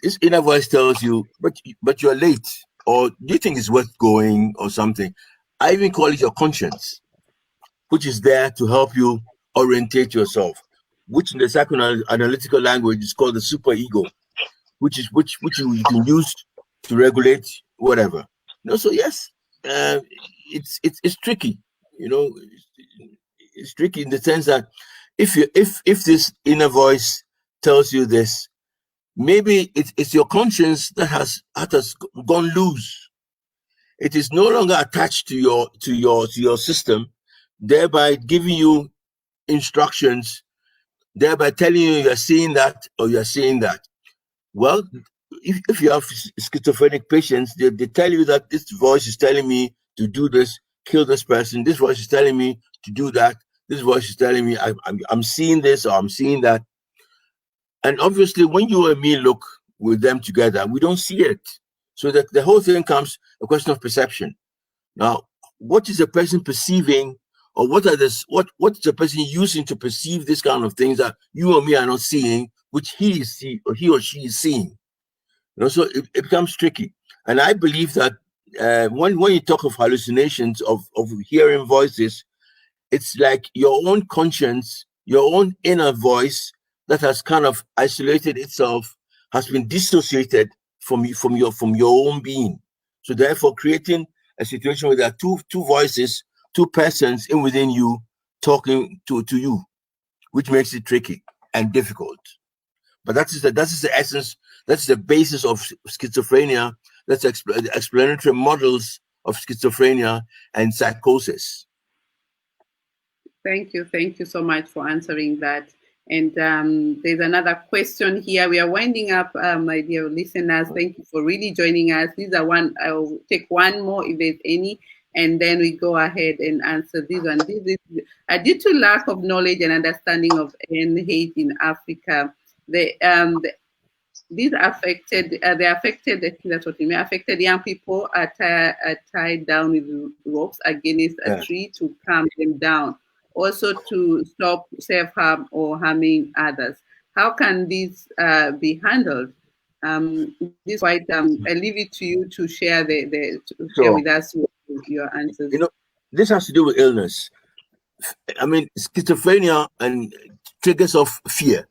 This inner voice tells you, but you're late, or do you think it's worth going, or something. I even call it your conscience, which is there to help you orientate yourself, which in the psychoanalytical language is called the superego, which you can use to regulate whatever. You know, so yes, it's tricky. You know, it's tricky in the sense that if this inner voice tells you this, maybe it's your conscience that has gone loose. It is no longer attached to your system, thereby giving you instructions, thereby telling you you're seeing that or you're seeing that. Well, if you have schizophrenic patients, they tell you that this voice is telling me to do this, kill this person. This voice is telling me to do that. This voice is telling me I'm seeing this or I'm seeing that. And obviously, when you and me look with them together, we don't see it. So that the whole thing comes a question of perception. Now, what is a person perceiving, or what is the person using to perceive this kind of things that you and me are not seeing, which he or she is seeing? You know, so it becomes tricky. And I believe that when you talk of hallucinations, of hearing voices, it's like your own conscience, your own inner voice that has kind of isolated itself, has been dissociated from your own being. So therefore, creating a situation where there are two voices, two persons within you talking to you, which makes it tricky and difficult. But that is the essence. That's the basis of schizophrenia. That's explanatory models of schizophrenia and psychosis. Thank you so much for answering that. And there's another question here. We are winding up, my dear listeners. Thank you for really joining us. I'll take one more if there's any, and then we go ahead and answer this one. This is due to lack of knowledge and understanding of hate in Africa. These affected young people are tied down with ropes against a tree to calm them down. Also to stop self-harm or harming others. How can this be handled? this white, I leave it to you to share share Sure. with us your answers. You know, this has to do with illness. I mean, schizophrenia and triggers of fear.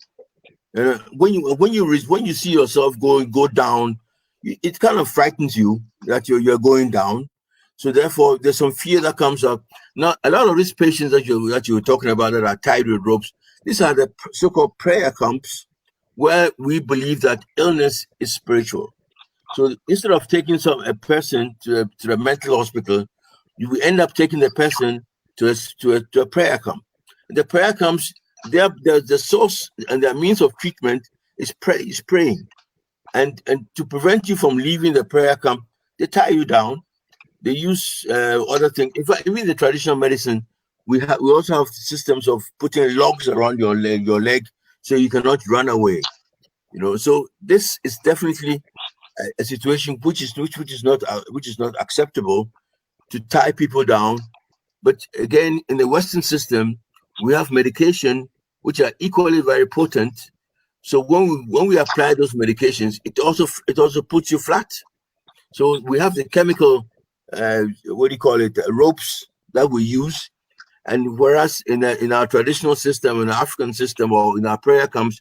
When you see yourself go down, it kind of frightens you that you're going down. So therefore, there's some fear that comes up. Now, a lot of these patients that you were talking about that are tied with ropes, these are the so-called prayer camps where we believe that illness is spiritual. So instead of taking a person to the mental hospital, you end up taking the person to a prayer camp. The prayer camps, the source and their means of treatment is praying, and to prevent you from leaving the prayer camp, they tie you down. They use other things. In fact, even the traditional medicine, we also have systems of putting logs around your leg so you cannot run away. You know, so this is definitely a situation which is not acceptable, to tie people down. But again, in the Western system, we have medication which are equally very potent. So when we apply those medications, it also puts you flat. So we have the chemical, ropes that we use, and whereas in our traditional system, in our African system, or in our prayer camps,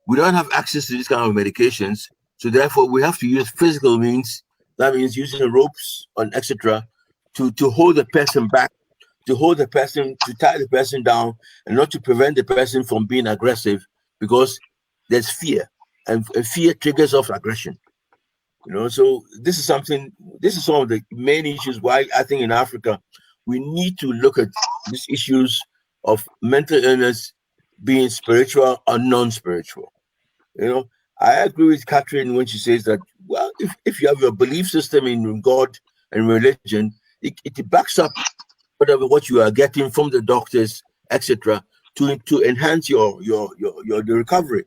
we don't have access to these kind of medications. So therefore, we have to use physical means. That means using ropes and etc. to hold the person back, to tie the person down, and not to prevent the person from being aggressive, because there's fear, and fear triggers off aggression. You know, so this is some of the main issues why I think in Africa we need to look at these issues of mental illness being spiritual or non-spiritual. You know, I agree with Catherine when she says that, well, if you have your belief system in God and religion, it backs up what you are getting from the doctors, etc., to enhance your recovery.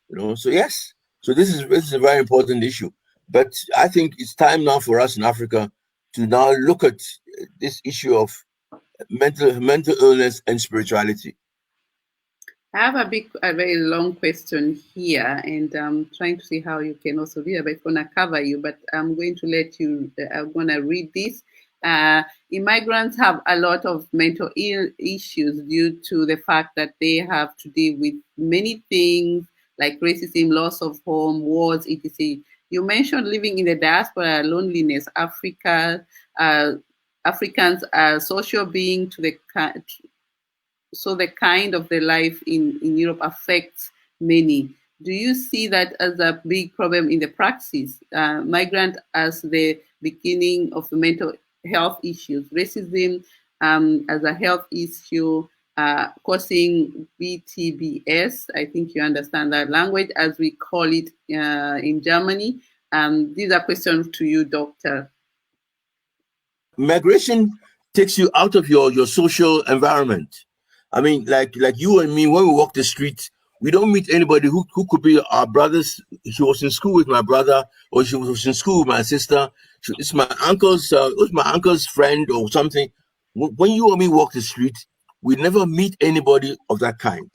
You know, so yes, so this is a very important issue. But I think it's time now for us in Africa to now look at this issue of mental illness and spirituality. I have a very long question here, and I'm trying to see how you can also read it, but it's going to cover you, but I'm going to let you, I'm going to read this. Immigrants have a lot of mental issues due to the fact that they have to deal with many things like racism, loss of home, wars, etc. You mentioned living in the diaspora, loneliness. Africans are social beings to the so the kind of the life in Europe affects many. Do you see that as a big problem in the practice? Migrant as the beginning of the mental health issues, racism as a health issue, causing BTBS. I think you understand that language, as we call it in Germany. These are questions to you, Doctor. Migration takes you out of your social environment. I mean, like you and me, when we walk the street, we don't meet anybody who could be our brothers. She was in school with my brother, or she was in school with my sister. It's my uncle's friend or something. When you and me walk the street, we never meet anybody of that kind.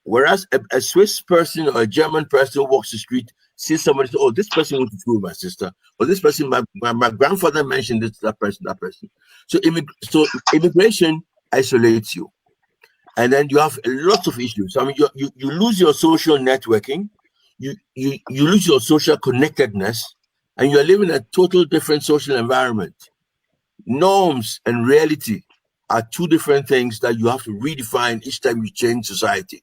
Whereas a Swiss person or a German person who walks the street sees somebody say, "Oh, this person went to school with my sister," or "This person, my grandfather mentioned this, that person." So immigration isolates you. And then you have lots of issues. I mean, you lose your social networking, you lose your social connectedness, and you're living in a total different social environment. Norms and reality are two different things that you have to redefine each time you change society.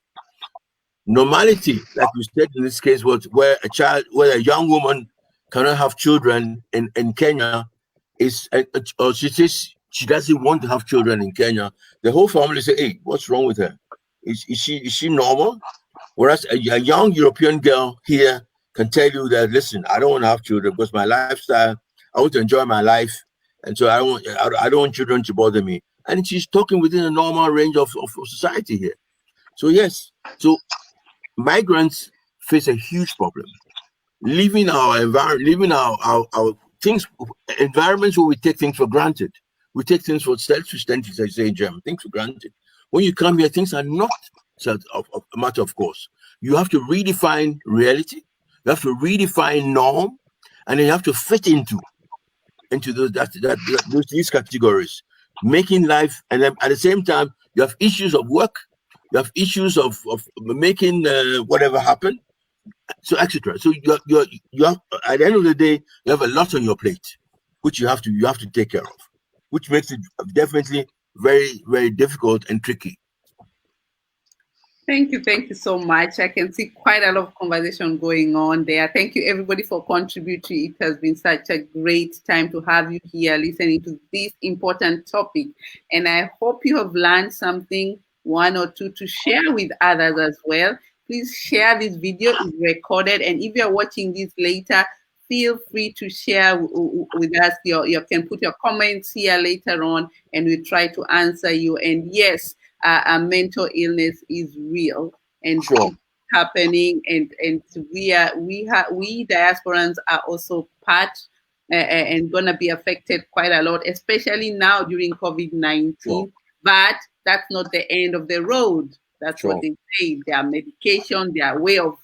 Normality, like we said in this case, was where a young woman cannot have children in Kenya, or she says she doesn't want to have children in Kenya. The whole family say, "Hey, what's wrong with her? Is she normal?" Whereas a young European girl here can tell you that, "Listen, I don't want to have children because my lifestyle, I want to enjoy my life, and so I don't want children to bother me." And she's talking within a normal range of society here. So yes, so migrants face a huge problem. Leaving our environment, leaving our things, environments where we take things for granted. We take things for self-sustaining, as I say in German, things for granted. When you come here, things are not a matter of course. You have to redefine reality. You have to redefine norm, and then you have to fit into these categories, making life, and then at the same time, you have issues of work, you have issues of making whatever happen, so etc. So you have, at the end of the day, you have a lot on your plate, which you have to take care of, which makes it definitely very, very difficult and tricky. Thank you so much. I can see quite a lot of conversation going on there. Thank you everybody for contributing. It has been such a great time to have you here listening to this important topic. And I hope you have learned something, one or two, to share with others as well. Please share this video. It's recorded. And if you're watching this later, feel free to share with us. You can put your comments here later on, and we'll try to answer you. And yes, mental illness is real and sure. happening, and we diasporans are also part and gonna be affected quite a lot, especially now during COVID-19. Sure. But that's not the end of the road. That's sure. What they say. There are medication, there are way of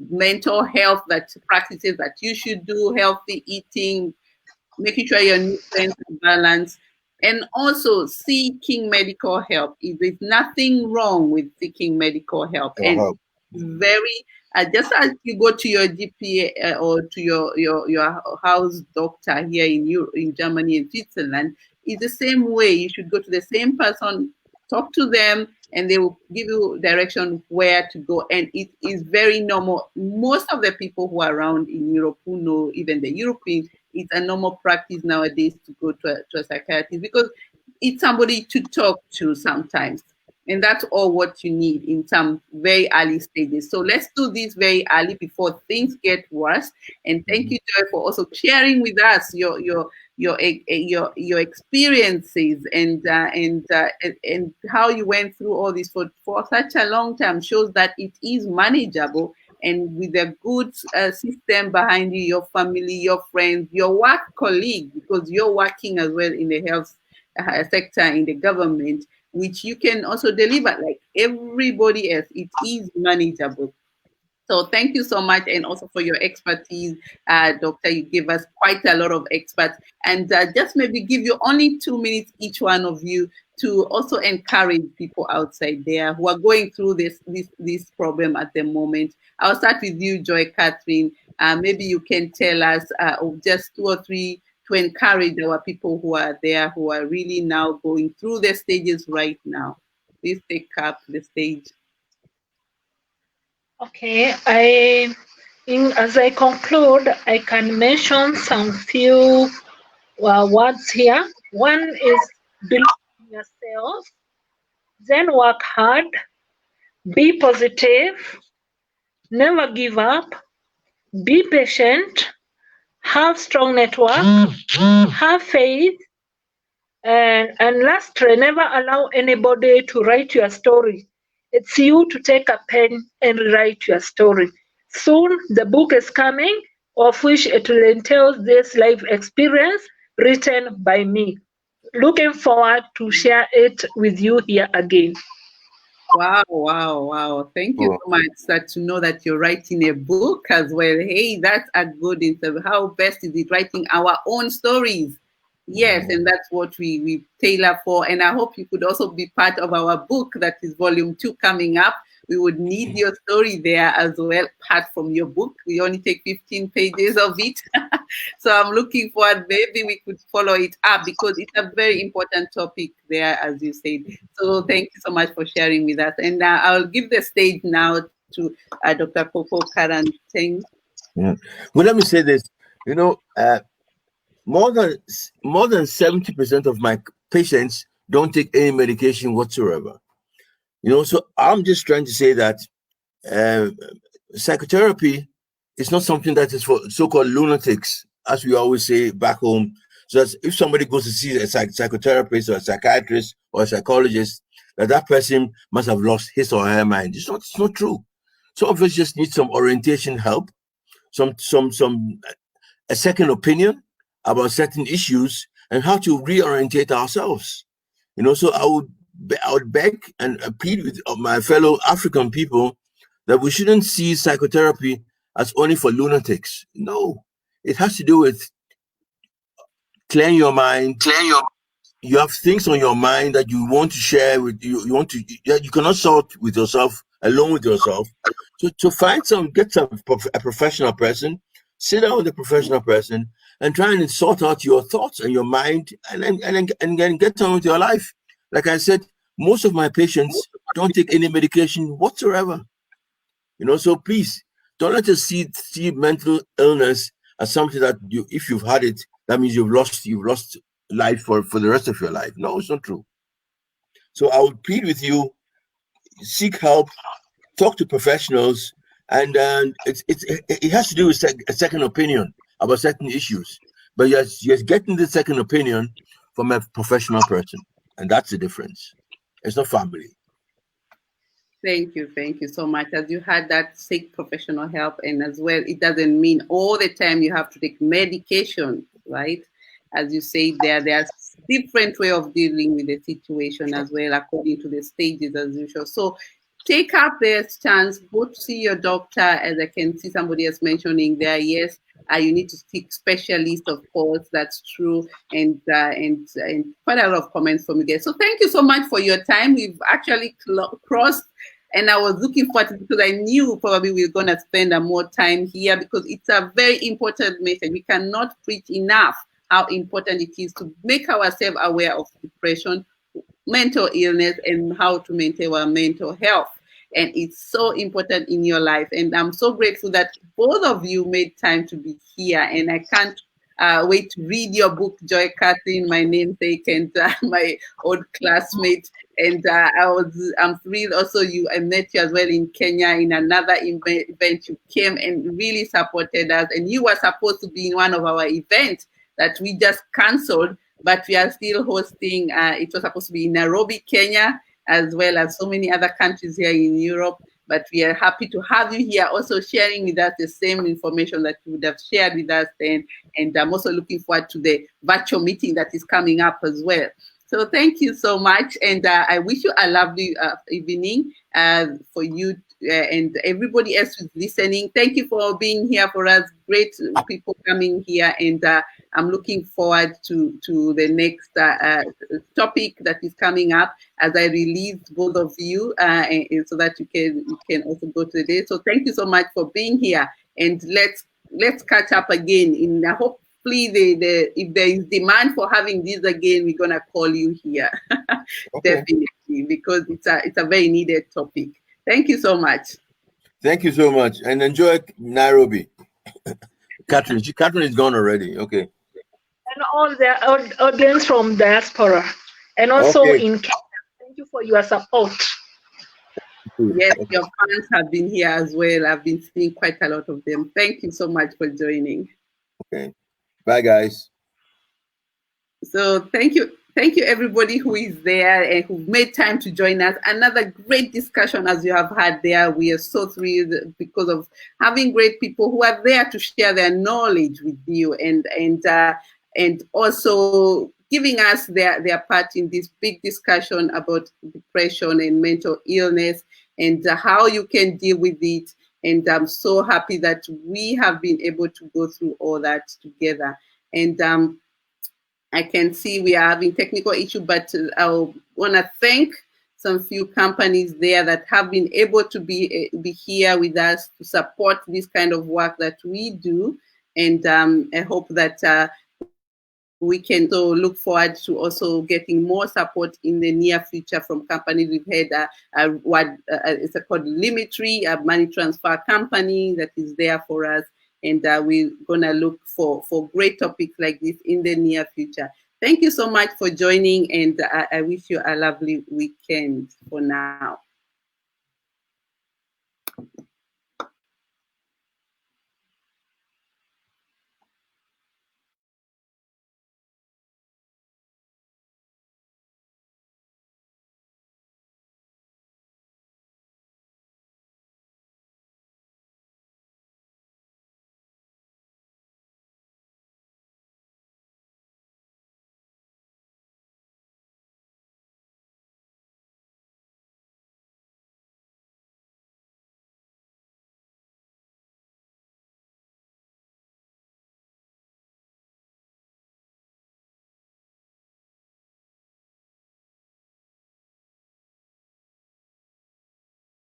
mental health practices that you should do, healthy eating, making sure your nutrients are balanced. And also seeking medical help. There's nothing wrong with seeking medical help. And very, just as you go to your GP or to your house doctor here in Germany and Switzerland, it's the same way. You should go to the same person, talk to them, and they will give you direction where to go. And it is very normal. Most of the people who are around in Europe, who know even the Europeans, it's a normal practice nowadays to go to a psychiatrist, because it's somebody to talk to sometimes. And that's all what you need in some very early stages. So let's do this very early before things get worse. And thank you, Joy, for also sharing with us your experiences and how you went through all this for such a long time. Shows that it is manageable. And with a good system behind you, your family, your friends, your work colleague, because you're working as well in the health sector, in the government, which you can also deliver like everybody else. It is manageable. So thank you so much, and also for your expertise, Doctor. You give us quite a lot of experts, and just maybe give you only 2 minutes each one of you to also encourage people outside there who are going through this problem at the moment. I'll start with you, Joycatherine. Maybe you can tell us just 2 or 3 to encourage our people who are there, who are really now going through the stages right now. Please take up the stage. Okay, as I conclude, I can mention some few words here. One is believe in yourself, then work hard, be positive, never give up, be patient, have strong network, have faith, and lastly, never allow anybody to write your story. It's you to take a pen and write your story. Soon the book is coming, of which it will entail this life experience written by me. Looking forward to share it with you here again. Wow. Thank you so much to know that you're writing a book as well. Hey, that's a good insight. How best is it writing our own stories? Yes, and that's what we tailor for. And I hope you could also be part of our book that is volume 2 coming up. We would need your story there as well, apart from your book. We only take 15 pages of it. So I'm looking forward, maybe we could follow it up, because it's a very important topic there, as you said. So thank you so much for sharing with us. And I'll give the stage now to Dr. Kojo KORANTENG. Yeah. Well, let me say this. More than 70% of my patients don't take any medication whatsoever. So I'm just trying to say that psychotherapy is not something that is for so-called lunatics, as we always say back home. So that if somebody goes to see a psychotherapist or a psychiatrist or a psychologist, that person must have lost his or her mind. It's not true. Some of us just need some orientation help, a second opinion about certain issues and how to reorientate ourselves. So I would beg and plead with my fellow African people that we shouldn't see psychotherapy as only for lunatics. No, it has to do with clearing your mind. You have things on your mind that you want to share with you. You cannot sort with yourself, alone with yourself. So to get a professional person, sit down with a professional person and try and sort out your thoughts and your mind, and then get on with your life. Like I said, most of my patients don't take any medication whatsoever. So please don't let us see mental illness as something that if you've had it, that means you've lost life for the rest of your life. No, it's not true. So I would plead with you, seek help, talk to professionals, and it has to do with a second opinion about certain issues. But you're getting the second opinion from a professional person, and that's the difference. It's not family. Thank you so much. As you had that, seek professional help, and as well, it doesn't mean all the time you have to take medication, right? As you say, there's different way of dealing with the situation as well, according to the stages as usual. So take up the chance, go to see your doctor, as I can see somebody else mentioning there. Yes, you need to seek specialists, of course, that's true, and quite a lot of comments from you guys. So thank you so much for your time. We've actually crossed, and I was looking forward to it because I knew probably we were going to spend more time here because it's a very important message. We cannot preach enough how important it is to make ourselves aware of depression, mental illness, and how to maintain our mental health. And it's so important in your life. And I'm so grateful that both of you made time to be here. And I can't wait to read your book, Joycatherine, my namesake, and my old classmate. And I'm thrilled also I met you as well in Kenya in another event. You came and really supported us. And you were supposed to be in one of our events that we just canceled, but we are still hosting. It was supposed to be in Nairobi, Kenya, as well as so many other countries here in Europe. But we are happy to have you here, also sharing with us the same information that you would have shared with us then. And I'm also looking forward to the virtual meeting that is coming up as well. So thank you so much. And I wish you a lovely evening for you and everybody else who's listening. Thank you for being here for us. Great people coming here. And I'm looking forward to the next topic that is coming up as I release both of you and so that you can also go to the day. So thank you so much for being here. And let's catch up again. Hopefully, if there is demand for having this again, we're gonna call you here. Okay. Definitely, because it's a very needed topic. Thank you so much. Thank you so much, and enjoy Nairobi. Catherine is gone already. Okay. And all the audience from diaspora, and also in Kenya. Thank you for your support. Yes, your fans have been here as well. I've been seeing quite a lot of them. Thank you so much for joining. Okay. Bye, guys. So thank you everybody who is there and who made time to join us. Another great discussion as you have had there. We are so thrilled because of having great people who are there to share their knowledge with you and also giving us their part in this big discussion about depression and mental illness and how you can deal with it. And I'm so happy that we have been able to go through all that together. And I can see we are having technical issue, but I want to thank some few companies there that have been able to be here with us to support this kind of work that we do. And I hope that we can look forward to also getting more support in the near future from companies. We've had it's called Limitry, a money transfer company that is there for us. And we're going to look for great topics like this in the near future. Thank you so much for joining, and I wish you a lovely weekend for now.